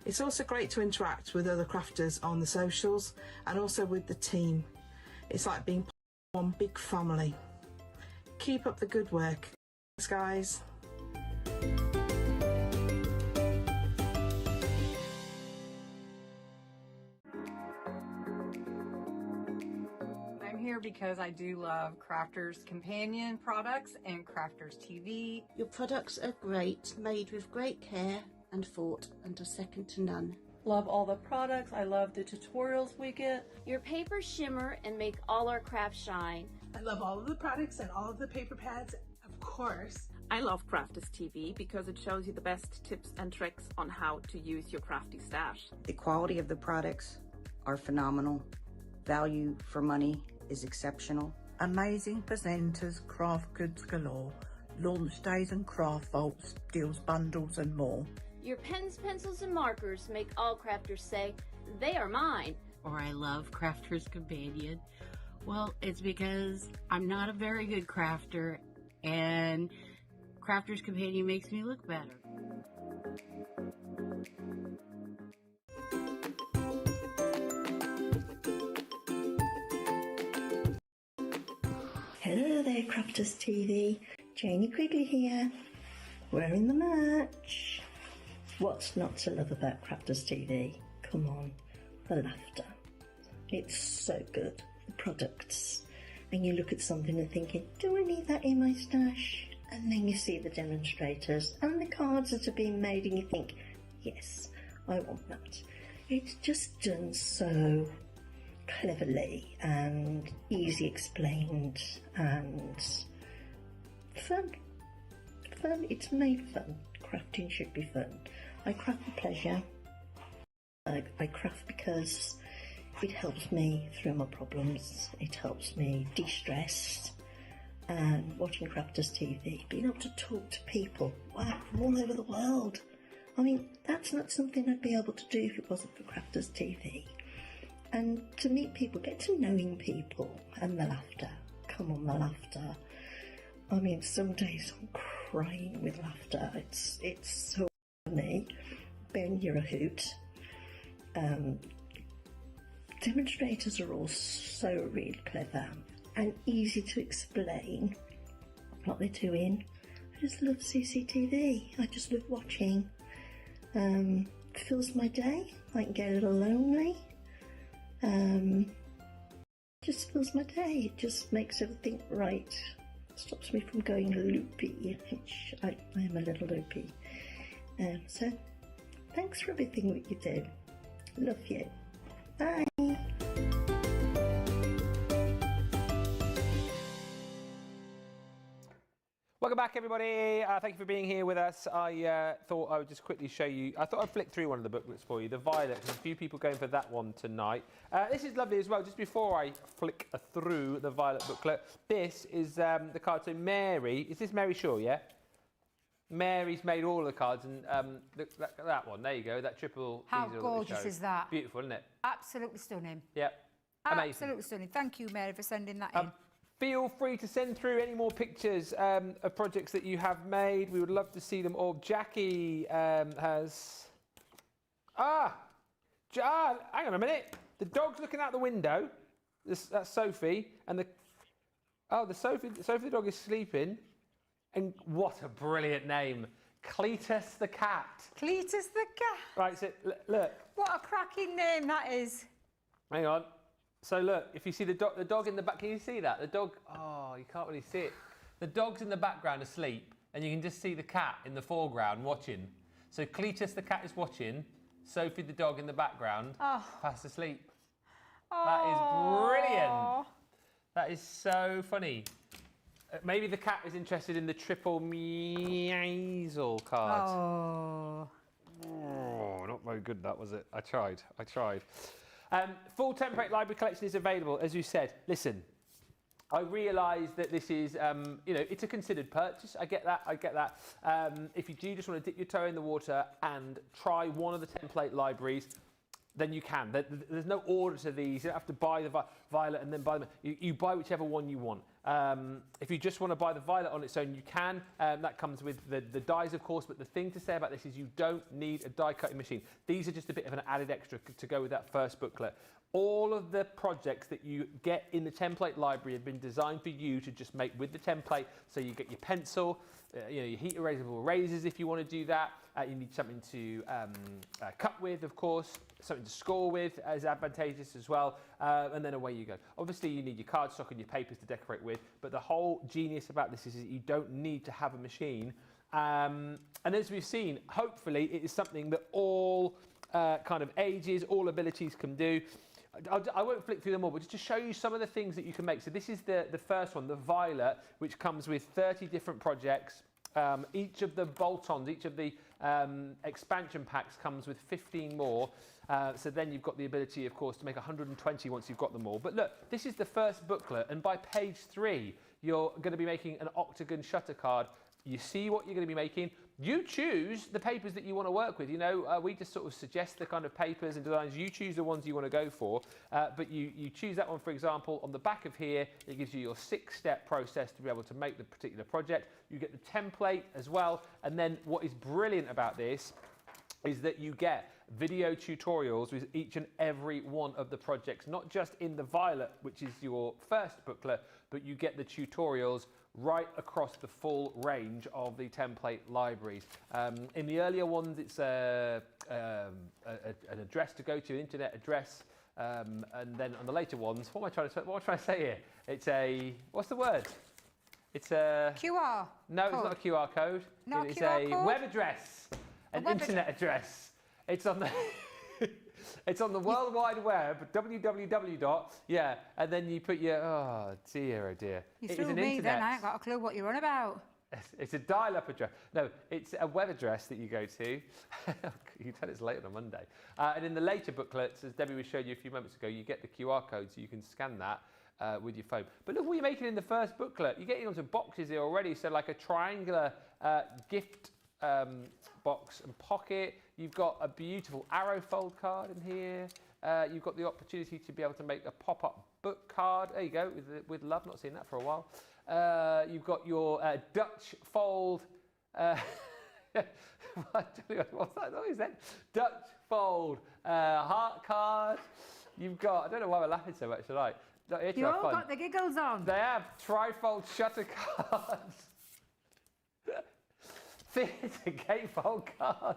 It's also great to interact with other crafters on the socials and also with the team. It's like being part of one big family. Keep up the good work. Thanks, guys. I'm here because I do love Crafters Companion products and Crafters TV. Your products are great, made with great care and thought, and are second to none. Love all the products. I love the tutorials we get. Your papers shimmer and make all our crafts shine. I love all of the products and all of the paper pads, of course. I love Crafters TV because it shows you the best tips and tricks on how to use your crafty stash. The quality of the products are phenomenal. Value for money is exceptional. Amazing presenters, craft goods galore, launch days and craft vaults, deals bundles and more. Your pens, pencils, and markers make all crafters say, they are mine. Or I love Crafters Companion. Well, it's because I'm not a very good crafter, and Crafters Companion makes me look better. Hello there, Crafters TV. Janie Quigley here. Wearing the merch. What's not to love about Crafters TV? Come on, the laughter. It's so good. The products. And you look at something and thinking, do I need that in my stash? And then you see the demonstrators and the cards that are being made and you think, yes, I want that. It's just done so cleverly and easy explained and fun. Fun, it's made fun. Crafting should be fun. I craft for pleasure. I craft because it helps me through my problems. It helps me de-stress. And watching Crafters TV, being able to talk to people, wow, from all over the world. I mean, that's not something I'd be able to do if it wasn't for Crafters TV. And to meet people, get to knowing people, and the laughter. Come on, the laughter. I mean, some days I'm crying with laughter. It's so funny. Ben, you're a hoot. Demonstrators are all so really clever and easy to explain what they're doing. I just love CCTV. I just love watching. Fills my day. I can get a little lonely. Just fills my day. It just makes everything right. Stops me from going loopy, which I am a little loopy. So thanks for everything that you do. Love you. Bye. Welcome back, everybody. Thank you for being here with us. I thought I would just quickly show you. I thought I'd flick through one of the booklets for you, the Violet. There's a few people going for that one tonight. This is lovely as well. Just before I flick through the Violet booklet, this is the card. So Mary, is this Mary Shaw? Yeah. Mary's made all of the cards, and that one. There you go. That triple. How easel gorgeous is that? Beautiful, isn't it? Absolutely stunning. Yep. Amazing. Absolutely stunning. Thank you, Mary, for sending that in. Feel free to send through any more pictures of projects that you have made. We would love to see them all. Jackie has... hang on a minute. The dog's looking out the window. That's Sophie. And the Sophie the dog is sleeping. And what a brilliant name. Cletus the cat. Cletus the cat. Right, so look. What a cracking name that is. Hang on. So look, if you see the dog in the back, can you see that? The dog, oh, you can't really see it. The dog's in the background asleep, and you can just see the cat in the foreground watching. So Cletus the cat is watching, Sophie the dog in the background, fast asleep. That is brilliant. That is so funny. Maybe the cat is interested in the triple measle card. Oh, not very good that, was it? I tried. Full template library collection is available, as you said. Listen, I realise that this is, it's a considered purchase. I get that. If you do just want to dip your toe in the water and try one of the template libraries, then you can. There's no order to these. You don't have to buy the Violet and then buy them. You buy whichever one you want. If you just want to buy the Violet on its own, you can. That comes with the dies, of course, but the thing to say about this is you don't need a die cutting machine. These are just a bit of an added extra to go with that first booklet. All of the projects that you get in the template library have been designed for you to just make with the template. So you get your pencil, your heat erasable erasers if you want to do that. You need something to cut with, of course. Something to score with is advantageous as well, and then away you go. Obviously, you need your cardstock and your papers to decorate with, but the whole genius about this is that you don't need to have a machine. And as we've seen, hopefully, it is something that all kind of ages, all abilities can do. I won't flick through them all, but just to show you some of the things that you can make. So this is the first one, the Violet, which comes with 30 different projects. Each of the bolt-ons, each of the expansion packs comes with 15 more. So then you've got the ability, of course, to make 120 once you've got them all. But look, this is the first booklet, and by page 3, you're going to be making an octagon shutter card. You see what you're going to be making. You choose the papers that you want to work with. We just sort of suggest the kind of papers and designs. You choose the ones you want to go for, but you choose that one, for example. On the back of here, it gives you your 6-step process to be able to make the particular project. You get the template as well, and then what is brilliant about this is that you get video tutorials with each and every one of the projects, not just in the Violet, which is your first booklet, but you get the tutorials right across the full range of the template libraries. In the earlier ones, it's an address to go to, an internet address, and then on the later ones, what am I trying to say here? It's a, what's the word? It's a... QR. No, it's not a QR code. Not it's a QR a code? web address, an internet address. It's on the... It's on the World Wide Web, www. Yeah, and then you put your, oh dear. You threw me then, I ain't got a clue what you're on about. It's a dial-up address. No, it's a web address that you go to. You tell us later on Monday. And in the later booklets, as Debbie was showing you a few moments ago, you get the QR code so you can scan that with your phone. But look what you're making in the first booklet. You're getting onto boxes here already, so like a triangular gift box and pocket. You've got a beautiful arrow fold card in here. You've got the opportunity to be able to make a pop-up book card. There you go, with love. Not seen that for a while. You've got your Dutch fold. What's that noise then? Dutch fold heart card. You've got, I don't know why we're laughing so much tonight. You all got the giggles on. They have trifold shutter cards. Theatre gatefold card.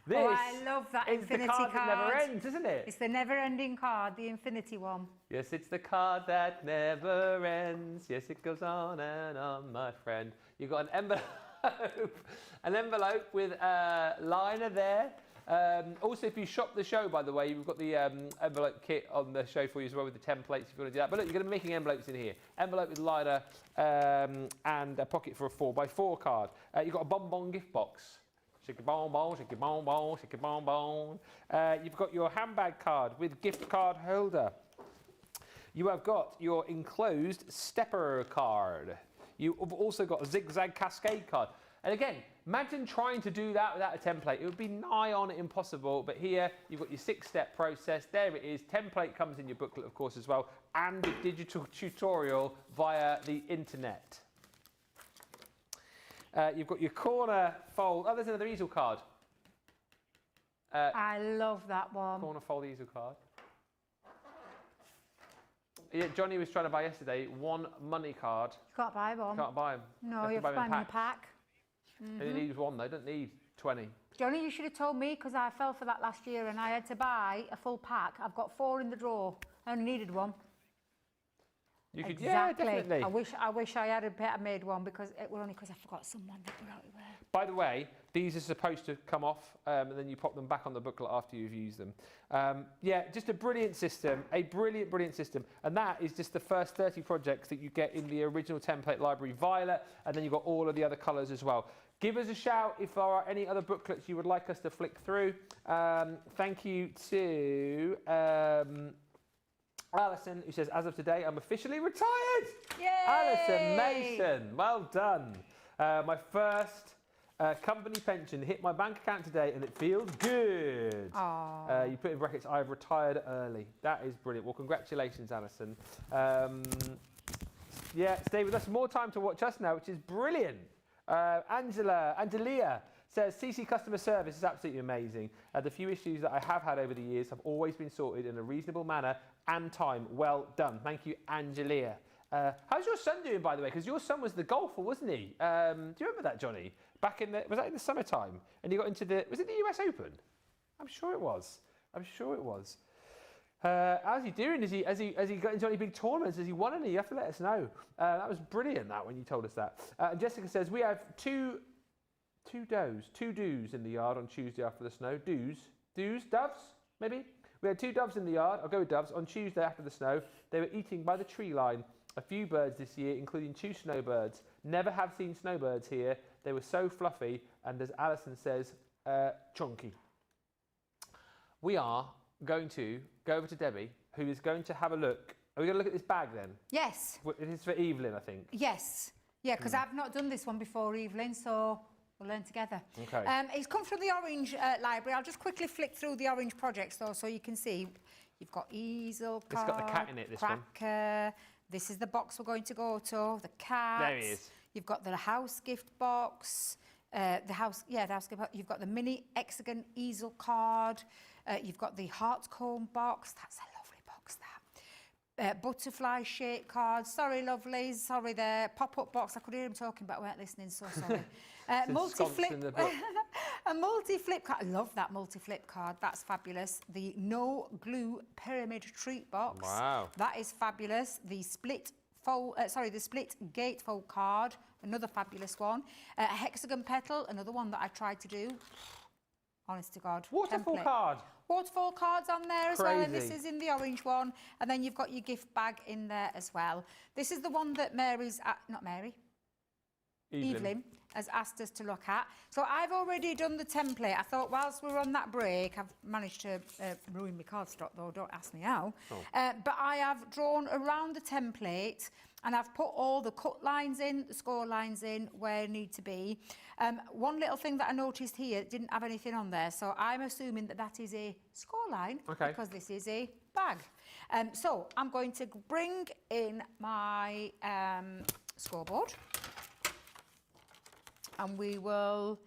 This I love that infinity card. card. That never ends, isn't it? It's the never-ending card, the infinity one. Yes, it's the card that never ends. Yes, it goes on and on, my friend. You've got an envelope with a liner there, Also, if you shop the show, by the way, we've got the envelope kit on the show for you as well with the templates if you want to do that. But look, you're going to be making envelopes in here. Envelope with liner and a pocket for a 4x4 card. You've got a bonbon gift box. Shake your bonbon, shake your bonbon, shake your bonbon. You've got your handbag card with gift card holder. You have got your enclosed stepper card. You've also got a zigzag cascade card. And again, imagine trying to do that without a template. It would be nigh on impossible. But here, you've got your 6-step process. There it is. Template comes in your booklet, of course, as well. And a digital tutorial via the internet. You've got your corner fold. Oh, there's another easel card. I love that one. Corner fold easel card. Yeah, Johnny was trying to buy yesterday one money card. You can't buy one. Can't buy them. No, you have to buy them in a pack. And he needs one though, don't need 20. Johnny, you should have told me because I fell for that last year and I had to buy a full pack. I've got 4 in the drawer. I only needed one. You could, exactly. Yeah, definitely. I wish I had made one because it was only because I forgot someone that brought it there. By the way, these are supposed to come off and then you pop them back on the booklet after you've used them. Yeah, just a brilliant system, a brilliant, brilliant system. And that is just the first 30 projects that you get in the original template library, Violet, and then you've got all of the other colours as well. Give us a shout if there are any other booklets you would like us to flick through. Thank you to Alison, who says, as of today, I'm officially retired. Yay! Alison Mason, well done. My first company pension hit my bank account today and it feels good. You put in brackets, I've retired early. That is brilliant. Well, congratulations, Alison. Yeah, stay with us. More time to watch us now, which is brilliant. Angelia says, CC customer service is absolutely amazing. The few issues that I have had over the years have always been sorted in a reasonable manner and time. Well done. Thank you, Angelia. How's your son doing, by the way? Because your son was the golfer, wasn't he? Do you remember that, Johnny? Back in was that in the summertime? And he got into was it the US Open? I'm sure it was. I'm sure it was. How's he doing? Has he got into any big tournaments? Has he won any? You have to let us know. That was brilliant, that, when you told us that. And Jessica says, we have two does in the yard on Tuesday after the snow. Doves, maybe? We had 2 doves in the yard. I'll go with doves. On Tuesday after the snow, they were eating by the tree line. A few birds this year, including 2 snowbirds. Never have seen snowbirds here. They were so fluffy, and as Alison says, chunky. We are going to go over to Debbie, who is going to have a look. Are we going to look at this bag then? Yes. It is for Evelyn, I think. Yes. Yeah, because I've not done this one before, Evelyn, so we'll learn together. Okay. It's come from the Orange library. I'll just quickly flick through the Orange projects, though, so you can see. You've got easel card, it's got the cat in it, this cracker. This is the box we're going to go to, the cat. There he is. You've got the house gift box. The house gift box. You've got the mini hexagon easel card. You've got the heart cone box. That's a lovely box, that. Butterfly shape cards. Sorry, lovelies. Sorry there. Pop-up box. I could hear him talking, but I weren't listening, so sorry. Multi-flip. A multi-flip card. I love that multi-flip card. That's fabulous. The no glue pyramid treat box. Wow. That is fabulous. The split gatefold card. Another fabulous one. A hexagon petal. Another one that I tried to do. Honest to God. Waterfall card. Waterfall cards on there as well, and this Crazy. is in the orange one. And then you've got your gift bag in there as well. This is the one that Evelyn has asked us to look at. So I've already done the template. I thought whilst we were on that break, I've managed to ruin my cardstock though, don't ask me how. But I have drawn around the template and I've put all the cut lines in, the score lines in where need to be. One little thing that I noticed here, didn't have anything on there, so I'm assuming that that is a score line because this is a bag. So I'm going to bring in my scoreboard. And we will,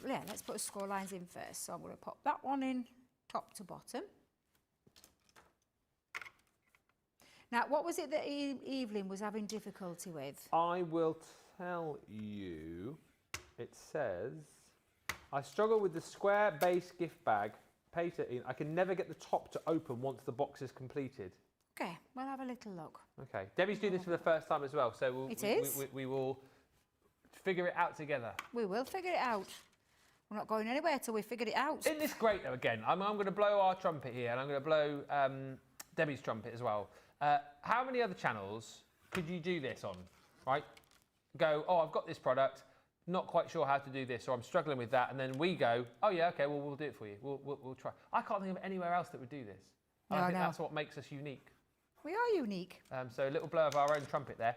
let's put score lines in first. So I'm going to pop that one in top to bottom. Now, what was it that Evelyn was having difficulty with? I will tell you. It says, I struggle with the square base gift bag. I can never get the top to open once the box is completed. Okay, we'll have a little look. Okay, Debbie's doing this for the first time as well, so we will figure it out together. We will figure it out. We're not going anywhere till we figured it out. Isn't this great though? Again, I'm going to blow our trumpet here, and I'm going to blow Debbie's trumpet as well. How many other channels could you do this on? Right? Go, oh, I've got this product, not quite sure how to do this, or I'm struggling with that, and then we go, oh yeah, okay, well we'll do it for you. We'll try. I can't think of anywhere else that would do this. And I think that's what makes us unique. We are unique. So a little blow of our own trumpet there.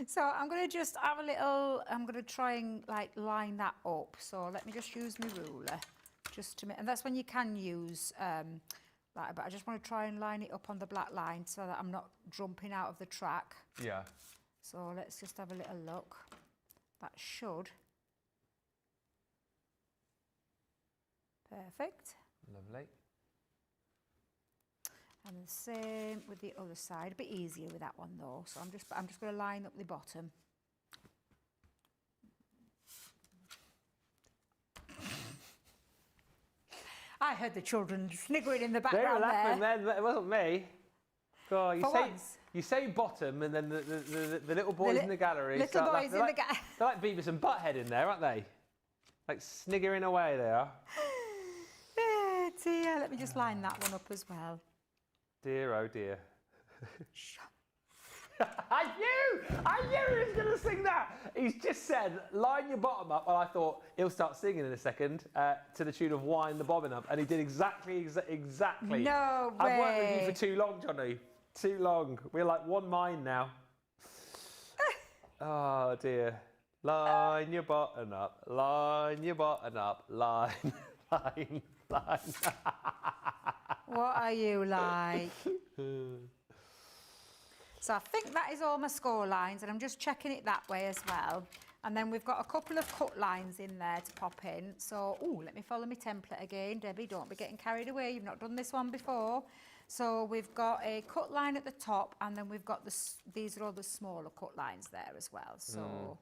So I'm going to just have a little, I'm going to try and like line that up. So let me just use my ruler just to make, and that's when you can use, but I just want to try and line it up on the black line so that I'm not jumping out of the track. Yeah. So let's just have a little look. That should. Perfect. Lovely. And the same with the other side. A bit easier with that one though. So I'm just going to line up the bottom. I heard the children sniggering in the background. They were laughing then. It wasn't me. God, you say bottom, and then the little boys in the gallery. Little boys in the gallery. They're like Beavis and Butthead in there, aren't they? Like sniggering away they are. Oh dear, let me just line that one up as well. Dear, oh dear. I knew he was going to sing that. He's just said, line your bottom up. And I thought he'll start singing in a second to the tune of Wind the Bobbin Up. And he did exactly. No way. I've worked with you for too long, Johnny. Too long. We're like one mind now. Oh dear. Line your bottom up. Line your bottom up. Line, line, line. What are you like? So I think that is all my score lines, and I'm just checking it that way as well. And then we've got a couple of cut lines in there to pop in. So, let me follow my template again. Debbie, don't be getting carried away. You've not done this one before. So we've got a cut line at the top, and then we've got these are all the smaller cut lines there as well. So.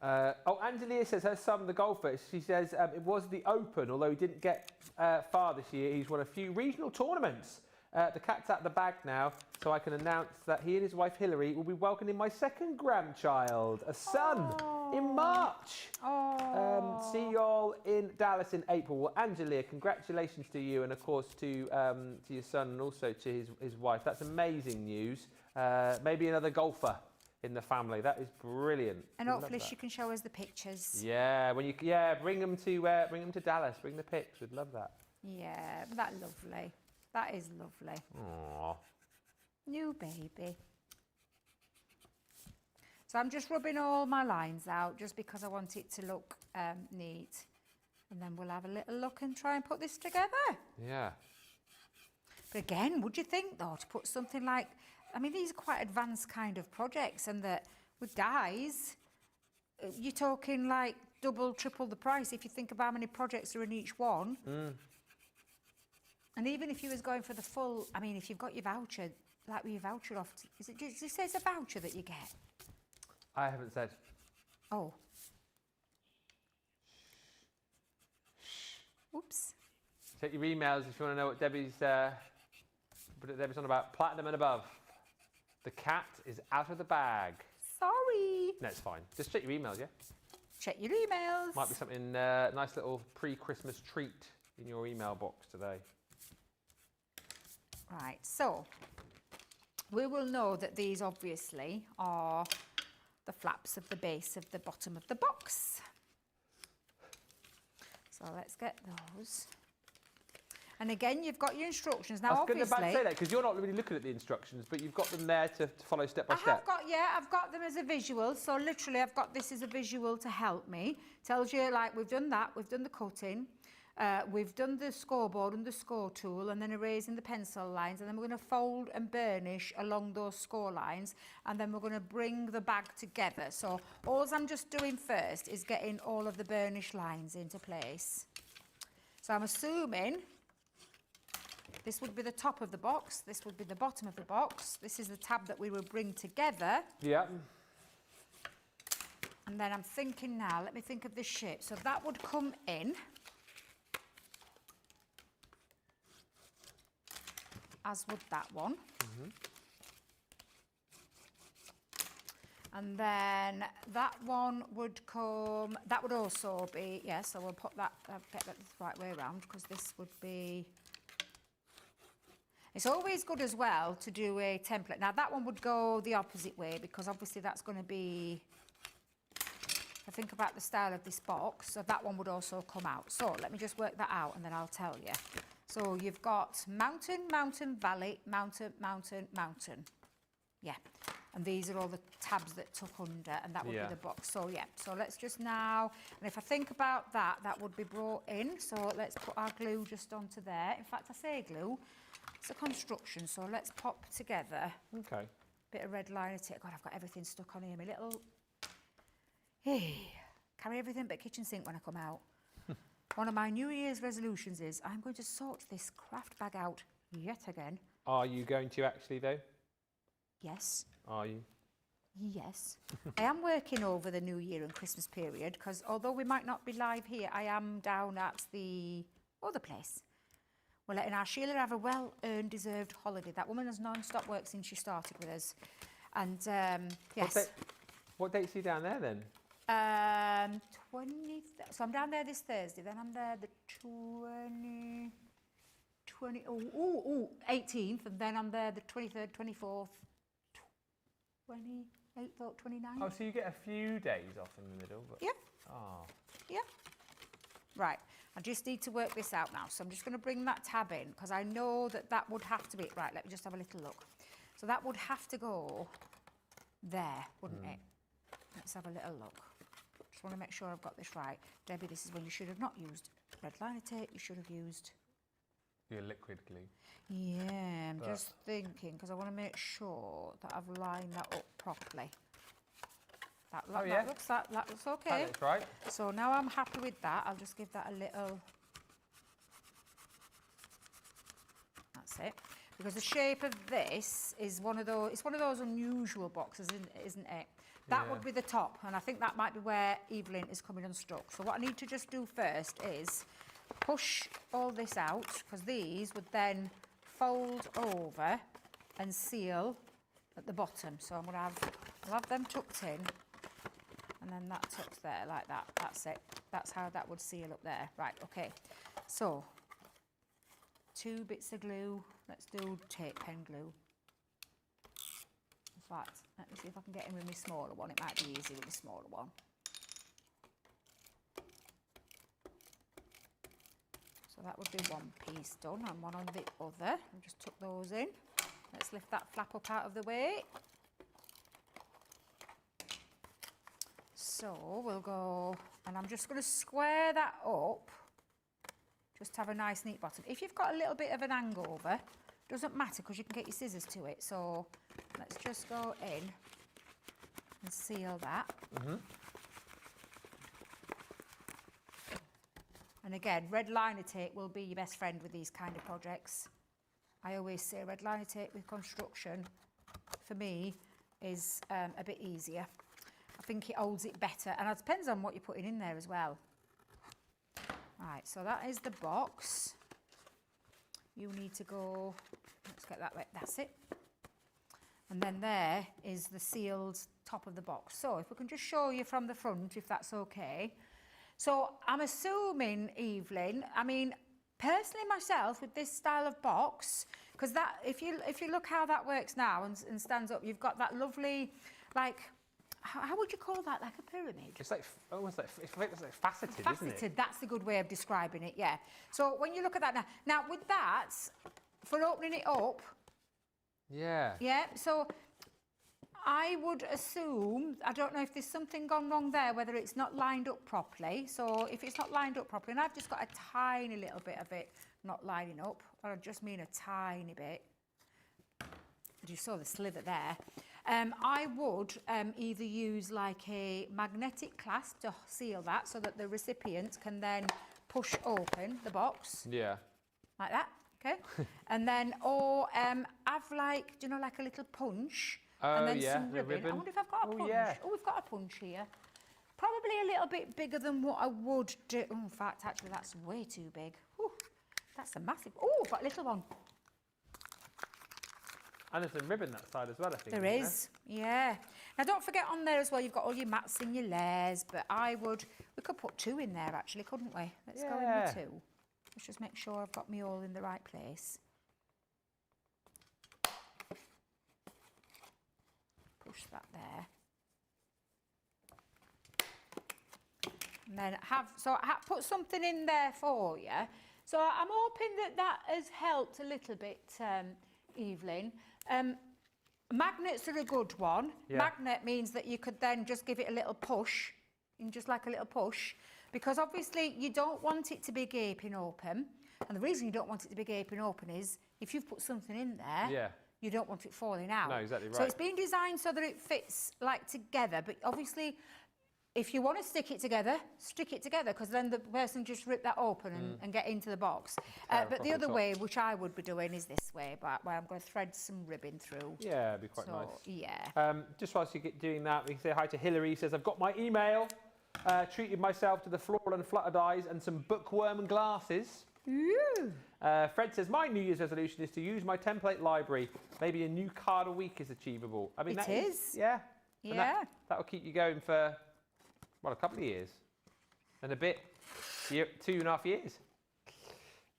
Angelia says her son, the golfer, she says it was the Open, although he didn't get far this year. He's won a few regional tournaments. The cat's out of the bag now, so I can announce that he and his wife Hilary will be welcoming my second grandchild, a son, in March. See you all in Dallas in April. Well, Angelia, congratulations to you, and of course to your son, and also to his wife. That's amazing news. Maybe another golfer in the family. That is brilliant. And hopefully she can show us the pictures. Yeah, bring them to Dallas. Bring the pics. We'd love that. Yeah, that's lovely. That is lovely. Aww. New baby. So I'm just rubbing all my lines out just because I want it to look neat. And then we'll have a little look and try and put this together. Yeah. But again, would you think though, to put something like, I mean, these are quite advanced kind of projects, and that with dies, you're talking like double, triple the price if you think of how many projects are in each one. And even if you was going for the full, I mean, if you've got your voucher, like with your voucher off, does it say it's a voucher that you get? I haven't said. Oh. Oops. Check your emails if you want to know what Debbie's on about. Platinum and above. The cat is out of the bag. Sorry. No, it's fine. Just check your emails, yeah? Check your emails. Might be something, nice little pre-Christmas treat in your email box today. Right, so we will know that these obviously are the flaps of the base of the bottom of the box. So let's get those. And again, you've got your instructions. Now, obviously, I was going to say that because you're not really looking at the instructions, but you've got them there to follow step by step. I've got them as a visual. So literally, I've got this as a visual to help me. Tells you, like, we've done that, we've done the cutting. We've done the scoreboard and the score tool, and then erasing the pencil lines, and then we're going to fold and burnish along those score lines, and then we're going to bring the bag together. So all I'm just doing first is getting all of the burnish lines into place. So I'm assuming this would be the top of the box, this would be the bottom of the box, this is the tab that we will bring together. Yeah. And then I'm thinking now, let me think of this shape. So that would come in. As would that one. And then that one would come, that would also be, yeah, so we'll put that, get that the right way around, because this would be, it's always good as well to do a template. Now that one would go the opposite way, because obviously that's going to be, I think about the style of this box, so that one would also come out. So let me just work that out and then I'll tell you. So you've got mountain, mountain, valley, mountain, mountain, mountain. Yeah, and these are all the tabs that tuck under, and that would be the box. So yeah, so let's just now, and if I think about that, that would be brought in. So let's put our glue just onto there. In fact, I say glue, it's a construction, so let's pop together. Okay. Bit of red liner tape. God, I've got everything stuck on here. My little, hey, carry everything but kitchen sink when I come out. One of my New Year's resolutions is I'm going to sort this craft bag out yet again. Are you going to actually though? Yes. Are you? Yes. I am working over the New Year and Christmas period, because although we might not be live here, I am down at the other place. We're letting our Sheila have a well-earned, deserved holiday. That woman has non-stop work since she started with us. And yes. What date's are you down there then? 20, so I'm down there this Thursday, then I'm there the 18th, and then I'm there the 23rd, 24th, 28th or 29th. Oh, so you get a few days off in the middle? But... Yeah. Oh. Yeah. Right, I just need to work this out now. So I'm just going to bring that tab in, because I know that that would have to be, right, let me just have a little look. So that would have to go there, wouldn't it? Let's have a little look. Just want to make sure I've got this right. Debbie, this is when you should have not used red liner tape, you should have used... Your liquid glue. Yeah, I'm just thinking, because I want to make sure that I've lined that up properly. That looks okay. That looks right. So now I'm happy with that. I'll just give that a little... That's it. Because the shape of this is one of those, it's one of those unusual boxes, isn't it? That would be the top, and I think that might be where Evelyn is coming unstuck. So what I need to just do first is push all this out, because these would then fold over and seal at the bottom. So I'll have them tucked in, and then that tucked there like that. That's it. That's how that would seal up there. Right, okay. So 2 bits of glue. Let's do tape pen glue. In fact, let me see if I can get in with my smaller one. It might be easy with the smaller one. So that would be one piece done and one on the other. I'll just tuck those in. Let's lift that flap up out of the way. So we'll go, and I'm just going to square that up. Just to have a nice neat bottom. If you've got a little bit of an hangover, doesn't matter, because you can get your scissors to it. So let's just go in and seal that. And again, red liner tape will be your best friend with these kind of projects. I always say red liner tape with construction, for me, is a bit easier. I think it holds it better, and it depends on what you're putting in there as well. Right, so that is the box. You need to go, let's get that right, that's it. And then there is the sealed top of the box. So if we can just show you from the front, if that's okay. So I'm assuming, Evelyn, I mean, personally myself, with this style of box, because that, if you look how that works now and stands up, you've got that lovely, like, how would you call that? Like a pyramid? It's like almost like it's like faceted, isn't it? Faceted, that's the good way of describing it, yeah. So when you look at that now with that, for opening it up, yeah, so I would assume, I don't know if there's something gone wrong there, whether it's not lined up properly. So if it's not lined up properly, and I've just got a tiny little bit of it not lining up, or I just mean a tiny bit. You saw the slither there. I would either use like a magnetic clasp to seal that, so that the recipient can then push open the box. Yeah. Like that, okay? And then, or have like, do you know, like a little punch, and then some ribbon. I wonder if I've got a punch. Oh, we've got a punch here. Probably a little bit bigger than what I would do. Oh, in fact, actually, that's way too big. Whew, that's a massive. Oh, I've got a little one. And there's some ribbon that side as well, I think. There is, yeah. Now don't forget on there as well, you've got all your mats and your layers, but we could put 2 in there actually, couldn't we? Let's go in with 2. Let's just make sure I've got me all in the right place. Push that there. And then put something in there for you. So I'm hoping that has helped a little bit, Evelyn. Magnets are a good one. Yeah. Magnet means that you could then just give it a little push, just like a little push, because obviously you don't want it to be gaping open. And the reason you don't want it to be gaping open is if you've put something in there, you don't want it falling out. No, exactly right. So it's been designed so that it fits like together, but obviously if you want to stick it together, because then the person just rip that open and get into the box. But the other way, which I would be doing, is this way, but where I'm going to thread some ribbon through. Yeah, it'd be quite nice. Yeah. Just whilst you get doing that, we can say hi to Hillary. Says, I've got my email, treated myself to the floral and fluttered eyes and some bookworm glasses. Ooh. Fred says, my New Year's resolution is to use my template library. Maybe a new card a week is achievable. I mean, it is. Yeah. Yeah. That'll keep you going for, well, a couple of years. And a bit, 2.5 years.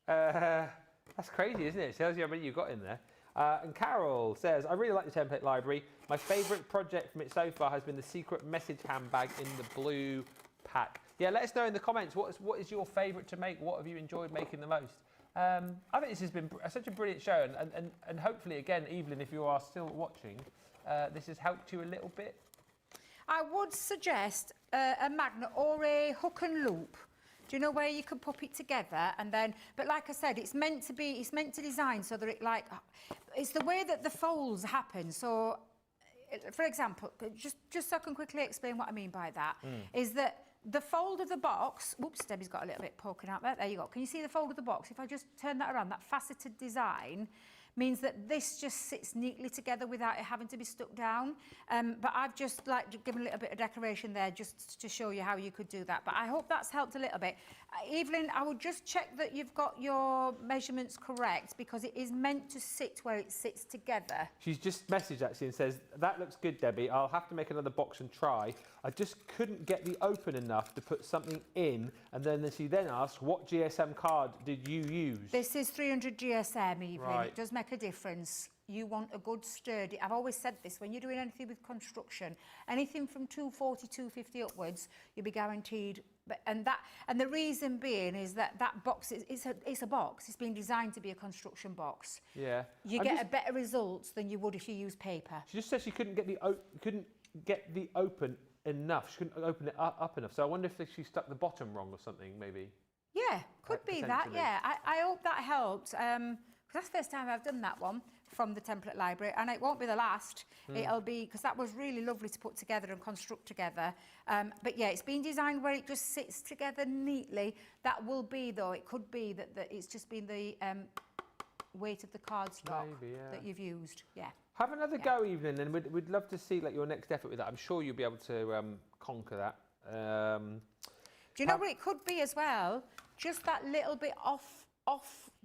That's crazy, isn't it? It tells you how many you got in there. And Carol says, I really like the template library. My favourite project from it so far has been the secret message handbag in the blue pack. Yeah, let us know in the comments, what is your favourite to make? What have you enjoyed making the most? I think this has been such a brilliant show, and hopefully, again, Evelyn, if you are still watching, this has helped you a little bit. I would suggest a magnet or a hook and loop. Do you know where you can pop it together and then? But like I said, it's meant to design so that it's the way that the folds happen. So, for example, just so I can quickly explain what I mean by that, is that the fold of the box, whoops, Debbie's got a little bit poking out there. There you go. Can you see the fold of the box? If I just turn that around, that faceted design means that this just sits neatly together without it having to be stuck down. But I've just given a little bit of decoration there just to show you how you could do that. But I hope that's helped a little bit. Evelyn, I would just check that you've got your measurements correct because it is meant to sit where it sits together. She's just messaged actually and says, that looks good, Debbie. I'll have to make another box and try. I just couldn't get the open enough to put something in. And then she then asks, what GSM card did you use? This is 300 GSM, Evelyn. Right. It does make a difference. You want a good sturdy, I've always said this, when you're doing anything with construction, anything from 240, 250 upwards, you'll be guaranteed. And the reason being is that box, it's a box. It's been designed to be a construction box. Yeah. You get a better results than you would if you use paper. She just said she couldn't get the open enough. She couldn't open it up enough. So I wonder if she stuck the bottom wrong or something, maybe. Yeah, could be that, yeah. I hope that helped. Because that's the first time I've done that one from the template library, and it won't be the last. It'll be, because that was really lovely to put together and construct together. But yeah, it's been designed where it just sits together neatly. That will be, though, it could be that it's just been the weight of the cardstock that you've used. Yeah. Have another go, Evelyn, and we'd love to see your next effort with that. I'm sure you'll be able to conquer that. Do you know what it could be as well? Just that little bit off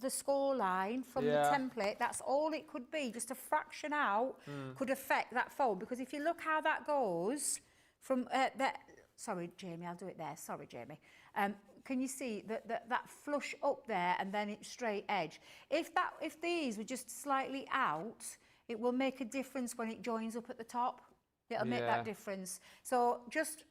the score line from the template. That's all it could be. Just a fraction out could affect that fold. Because if you look how that goes from that. Sorry, Jamie, I'll do it there. Sorry, Jamie. Can you see that flush up there and then it's straight edge? If these were just slightly out, it will make a difference when it joins up at the top. It'll make that difference. So just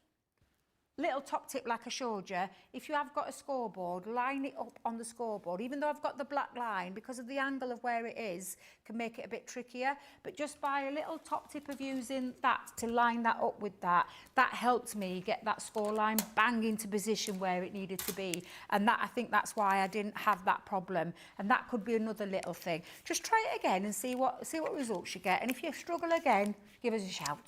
little top tip like I showed you, if you have got a scoreboard, line it up on the scoreboard. Even though I've got the black line, because of the angle of where it is, can make it a bit trickier. But just by a little top tip of using that to line that up with that helped me get that score line bang into position where it needed to be. And I think that's why I didn't have that problem. And that could be another little thing. Just try it again and see what results you get. And if you struggle again, give us a shout.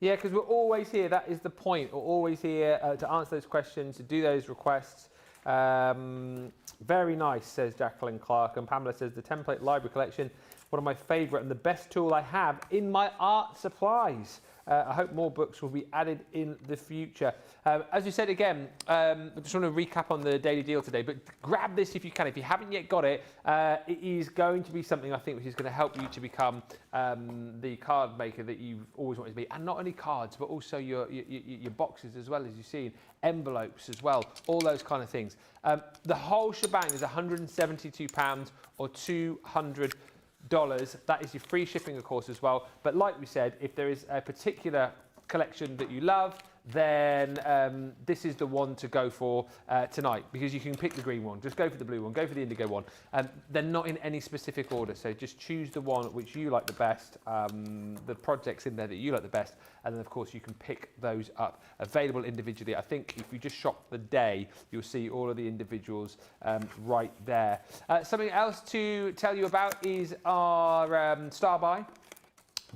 Yeah, because we're always here. That is the point. We're always here to answer those questions, to do those requests. Very nice, says Jacqueline Clark. And Pamela says, the template library collection, one of my favourite and the best tool I have in my art supplies. I hope more books will be added in the future. As we said again, I just want to recap on the daily deal today, but grab this if you can. If you haven't yet got it, it is going to be something I think which is going to help you to become the card maker that you've always wanted to be. And not only cards, but also your boxes as well, as you've seen, envelopes as well, all those kind of things. The whole shebang is £172 or $200. That is your free shipping, of course, as well. But like we said, if there is a particular collection that you love, then this is the one to go for tonight, because you can pick the green one, just go for the blue one, go for the indigo one. They're not in any specific order, so just choose the one which you like the best, the projects in there that you like the best, and then of course you can pick those up, available individually. I think if you just shop the day, you'll see all of the individuals right there. Something else to tell you about is our Star Buy.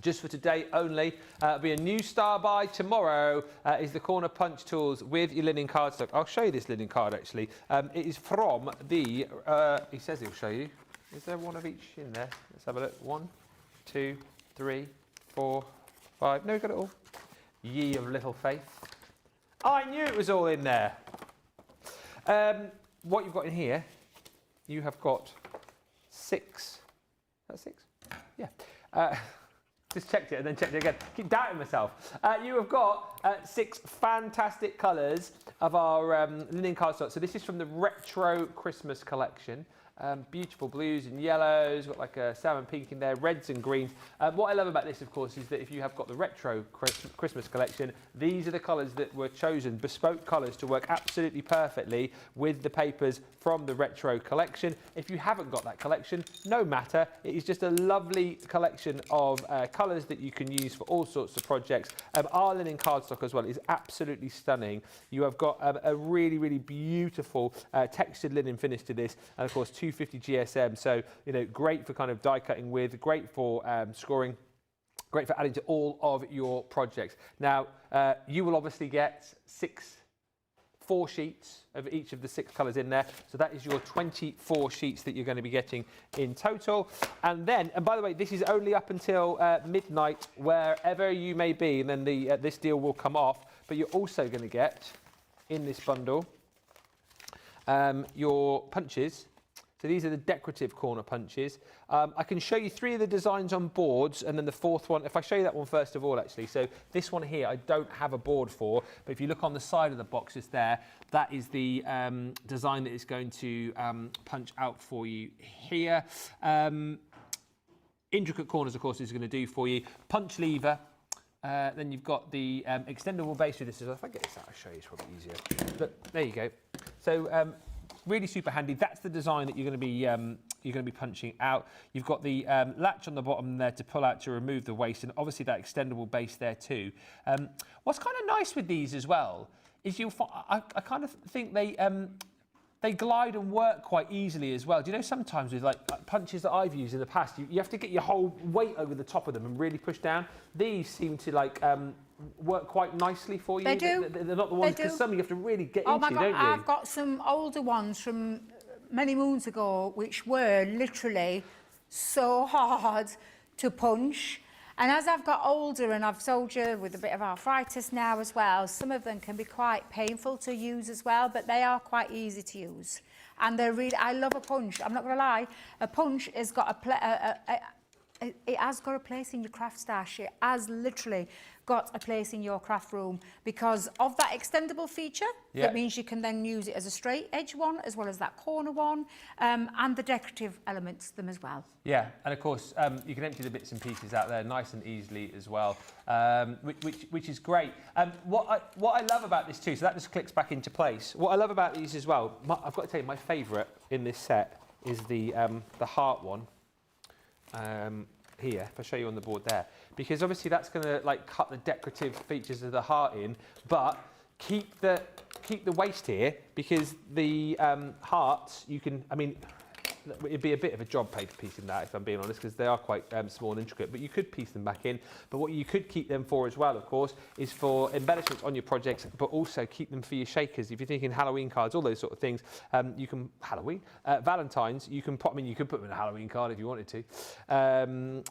Just for today only. It'll be a new Star Buy. Tomorrow is the corner punch tools with your linen cardstock. I'll show you this linen card actually. It is from the, he says he'll show you. Is there one of each in there? Let's have a look. 1, 2, 3, 4, 5. No, we got it all. Ye of little faith. I knew it was all in there. What you've got in here, you have got 6. That's 6? Yeah. Just checked it and then checked it again. Keep doubting myself. You have got 6 fantastic colours of our linen cardstock. So this is from the Retro Christmas collection. Beautiful blues and yellows, got like a salmon pink in there, reds and greens. What I love about this, of course, is that if you have got the Retro Christmas collection, these are the colours that were chosen, bespoke colours to work absolutely perfectly with the papers from the Retro collection. If you haven't got that collection, no matter. It is just a lovely collection of colours that you can use for all sorts of projects. Our linen cardstock as well is absolutely stunning. You have got a really, really beautiful textured linen finish to this, and of course 250 GSM, so you know, great for kind of die cutting with, great for scoring, great for adding to all of your projects. Now you will obviously get 4 sheets of each of the 6 colours in there, so that is your 24 sheets that you're going to be getting in total. And then, and by the way, this is only up until midnight wherever you may be, and then this deal will come off. But you're also going to get in this bundle your punches. So these are the decorative corner punches. I can show you 3 of the designs on boards, and then the 4th one, if I show you that one first of all actually. So this one here I don't have a board for, but if you look on the side of the boxes there, that is the design that is going to punch out for you here. Intricate corners, of course, is going to do for you. Punch lever. Then you've got the extendable base with this. If I get this out, I'll show you, it's probably easier. But there you go. So really super handy. That's the design that you're going to be punching out. You've got the latch on the bottom there to pull out to remove the waste, and obviously that extendable base there too. What's kind of nice with these as well is I kind of think they glide and work quite easily as well. Do you know sometimes with like punches that I've used in the past, you have to get your whole weight over the top of them and really push down. These seem to like work quite nicely for you. They do. They're not the ones, because some you have to really get into, don't you? I've got some older ones from many moons ago which were literally so hard to punch. And as I've got older and I've soldiered with a bit of arthritis now as well, some of them can be quite painful to use as well, but they are quite easy to use. And they're really, I love a punch. I'm not going to lie, a punch has got it has got a place in your craft stash. It has literally got a place in your craft room because of that extendable feature. Yeah. That means you can then use it as a straight edge one as well as that corner one, and the decorative elements to them as well. Yeah, and of course you can empty the bits and pieces out there nice and easily as well, which is great. What I love about this too, so that just clicks back into place. What I love about these as well, I've got to tell you, my favourite in this set is the heart one. Here, if I show you on the board there, because obviously that's going to like cut the decorative features of the heart in, but keep the waste here, because the hearts, you can, I mean, it'd be a bit of a job paper piecing that, if I'm being honest, because they are quite small and intricate, but you could piece them back in. But what you could keep them for as well, of course, is for embellishments on your projects, but also keep them for your shakers. If you're thinking Halloween cards, all those sort of things, you can, Valentine's, you can put, you could put them in a Halloween card if you wanted to.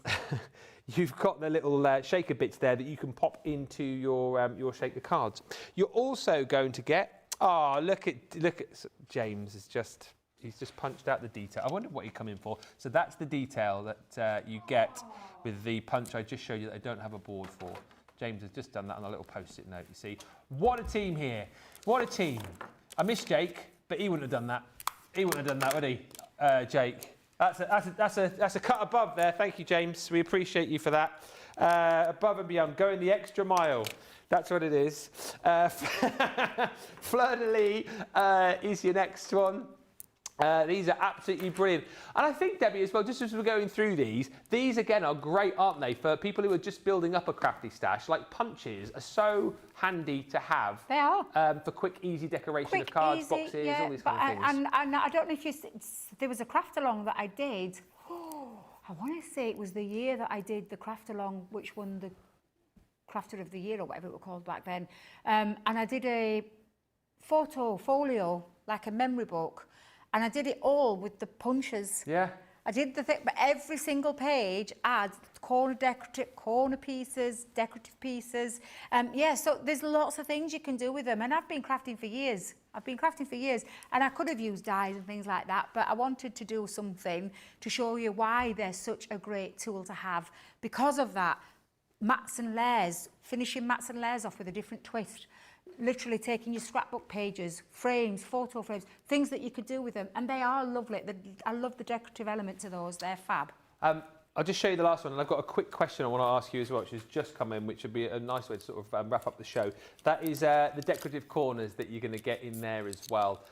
You've got the little shaker bits there that you can pop into your shaker cards. You're also going to get, look at James is just, he's just punched out the detail. I wonder what he's coming for. So that's the detail that you get with the punch I just showed you that I don't have a board for. James has just done that on a little post-it note, you see. What a team here. What a team. I miss Jake, but he wouldn't have done that. He wouldn't have done that, would he, Jake? That's a cut above there. Thank you, James. We appreciate you for that. Above and beyond, going the extra mile. That's what it is. Fleur de Lis is your next one. These are absolutely brilliant. And I think, Debbie, as well, just as we're going through these again are great, aren't they, for people who are just building up a crafty stash. Like punches are so handy to have. They are. For quick, easy decoration of cards, boxes, all these kind of things. And I don't know if there was a craft along that I did. I want to say it was the year that I did the craft along, which won the Crafter of the Year or whatever it was called back then. And I did a photo folio, like a memory book. And I did it all with the punches. Yeah. I did the thing, but every single page had corner decorative, corner pieces, decorative pieces. Yeah, so there's lots of things you can do with them. And I've been crafting for years. And I could have used dies and things like that, but I wanted to do something to show you why they're such a great tool to have. Because of that, mats and layers, finishing mats and layers off with a different twist. Literally taking your scrapbook pages, frames, photo frames, things that you could do with them, and they are lovely. I love the decorative element to those. They're fab. I'll just show you the last one, and I've got a quick question I want to ask you as well, which has just come in, which would be a nice way to sort of wrap up the show. That is the decorative corners that you're going to get in there as well.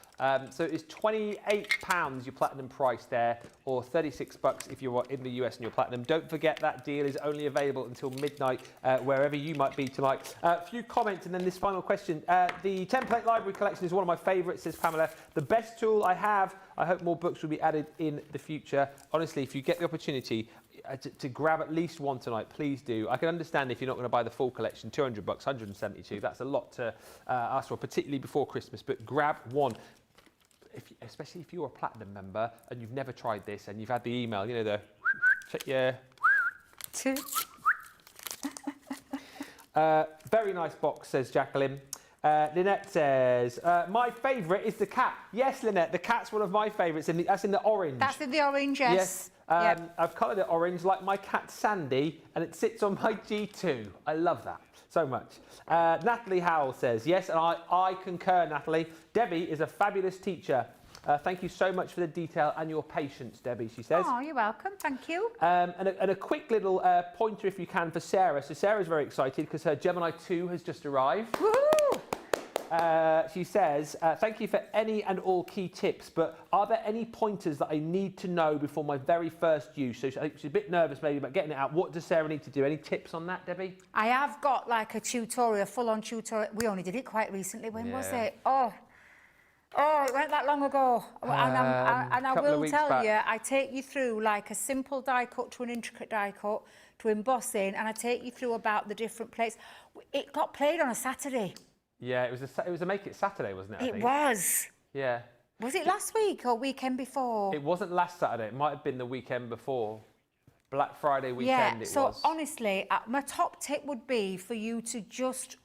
So it's £28 your platinum price there, or $36 if you're in the US and you're platinum. Don't forget that deal is only available until midnight, wherever you might be tonight. A few comments and then this final question. The template library collection is one of my favourites, says Pamela. The best tool I have. I hope more books will be added in the future. Honestly, if you get the opportunity to grab at least one tonight, please do. I can understand if you're not going to buy the full collection, $200, 172. That's a lot to ask for, particularly before Christmas. But grab one. Especially if you're a platinum member and you've never tried this and you've had the email, you know, the check your very nice box, says Jacqueline. Lynette says, my favourite is the cat. Yes, Lynette, the cat's one of my favourites. That's in the orange. That's in the orange, yes. Yep. I've coloured it orange like my cat Sandy, and it sits on my G2. I love that so much. Natalie Howell says, yes, and I concur, Natalie. Debbie is a fabulous teacher. Thank you so much for the detail and your patience, Debbie, she says. Oh, you're welcome. Thank you. And a quick little pointer, if you can, for Sarah. So Sarah's very excited because her Gemini 2 has just arrived. Woohoo! She says, thank you for any and all key tips, but are there any pointers that I need to know before my very first use? So I think she's a bit nervous maybe about getting it out. What does Sarah need to do? Any tips on that, Debbie? I have got like a tutorial, full-on tutorial. We only did it quite recently. When was it? Oh, it went that long ago. And I will tell you, I take you through like a simple die cut to an intricate die cut to embossing, and I take you through about the different plates. It got played on a Saturday. Yeah, it was a Make It Saturday, wasn't it? I think? Was. Yeah. Was it last week or weekend before? It wasn't last Saturday. It might have been the weekend before. Black Friday weekend it was. Yeah, so honestly, my top tip would be for you to just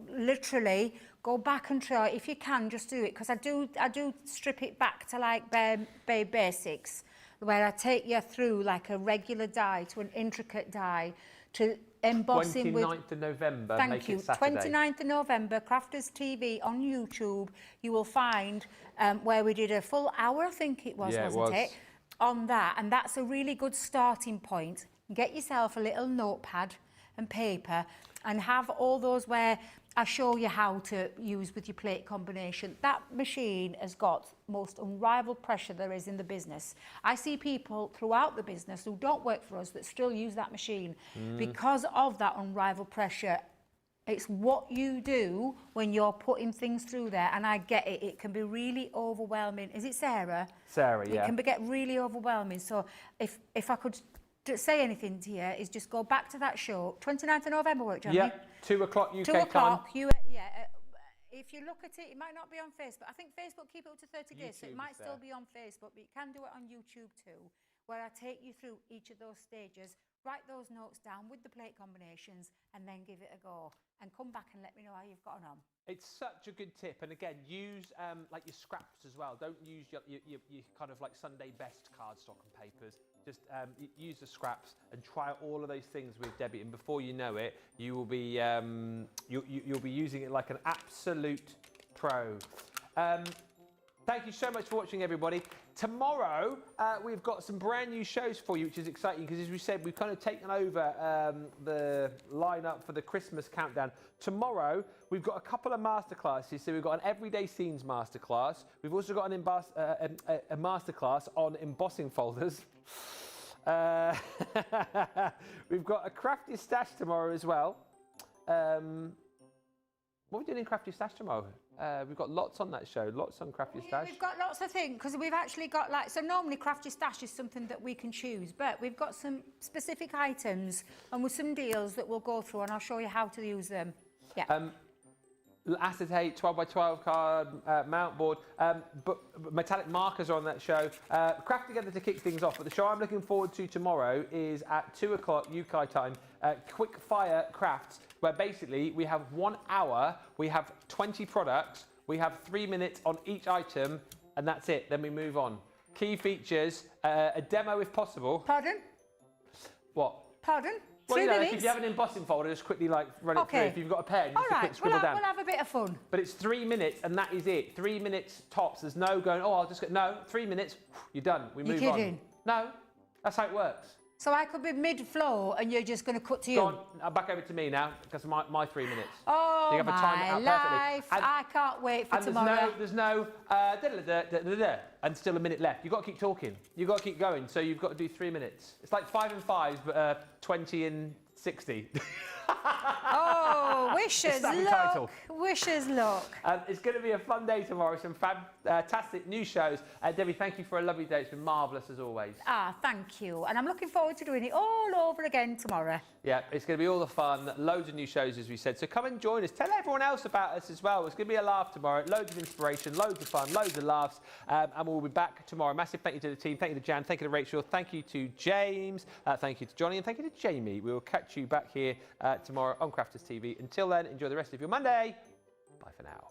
literally go back and try. If you can, just do it. Because I do strip it back to like bare basics, where I take you through like a regular die to an intricate die to embossing 29th of November, Thank you. Make It Saturday. 29th of November, Crafters TV on YouTube. You will find where we did a full hour, I think it was, wasn't it? On that, and that's a really good starting point. Get yourself a little notepad and paper and have all those where I show you how to use with your plate combination. That machine has got most unrivaled pressure there is in the business. I see people throughout the business who don't work for us that still use that machine because of that unrivaled pressure. It's what you do when you're putting things through there, and I get it. It can be really overwhelming. Is it Sarah? Sarah, yeah. It can get really overwhelming. So if I could say anything to you, is just go back to that show. 29th of November, work, Johnny? Yeah, 2 o'clock UK 2 time. o'clock. If you look at it, it might not be on Facebook. I think Facebook keep it up to 30 days, so it might still be on Facebook, but you can do it on YouTube too, where I take you through each of those stages, write those notes down with the plate combinations, and then give it a go. And come back and let me know how you've gotten on. It's such a good tip, and again, use like your scraps as well. Don't use your kind of like Sunday best cardstock and papers. Just use the scraps and try all of those things with Debbie, and before you know it, you will be you'll be using it like an absolute pro. Thank you so much for watching, everybody. Tomorrow, we've got some brand new shows for you, which is exciting because, as we said, we've kind of taken over the lineup for the Christmas countdown. Tomorrow, we've got a couple of masterclasses. So we've got an everyday scenes masterclass. We've also got a masterclass on embossing folders. We've got a crafty stash tomorrow as well. What are we doing in crafty stash tomorrow? We've got lots on that show, lots on Crafty Stash. We've got lots of things, because we've actually got so normally Crafty Stash is something that we can choose, but we've got some specific items and with some deals that we'll go through, and I'll show you how to use them. Yeah. Acetate, 12x12 card, mount board, but metallic markers are on that show. Craft together to kick things off, but the show I'm looking forward to tomorrow is at 2 o'clock UK time, quick fire crafts, where basically we have 1 hour, we have 20 products, we have 3 minutes on each item, and that's it, then we move on. Key features, a demo if possible. Pardon? What? Pardon? Well, 3 minutes? if you have an embossing folder, just quickly run it through. If you've got a pen, just a quick scribble down. We'll have a bit of fun. But it's 3 minutes, and that is it. 3 minutes tops. There's no going, oh, I'll just get... No, 3 minutes, you're done. We move on. You're kidding? No, that's how it works. So I could be mid-flow, and you're just going to cut to you? Go on, back over to me now, because my 3 minutes. Oh, so you have my to time it out life. perfectly. I can't wait for tomorrow. There's no and still a minute left. You've got to keep talking. You've got to keep going. So you've got to do 3 minutes. It's like 5 and 5s, but 20 and 60. Oh, wish us luck. Wish us luck. It's going to be a fun day tomorrow. Some fantastic new shows. Debbie, thank you for a lovely day. It's been marvellous as always. Thank you. And I'm looking forward to doing it all over again tomorrow. Yeah, it's going to be all the fun. Loads of new shows, as we said. So come and join us. Tell everyone else about us as well. It's going to be a laugh tomorrow. Loads of inspiration, loads of fun, loads of laughs. And we'll be back tomorrow. Massive thank you to the team. Thank you to Jan. Thank you to Rachel. Thank you to James. Thank you to Johnny. And thank you to Jamie. We will catch you back here tomorrow on Crafters TV. Until then, enjoy the rest of your Monday. Bye for now.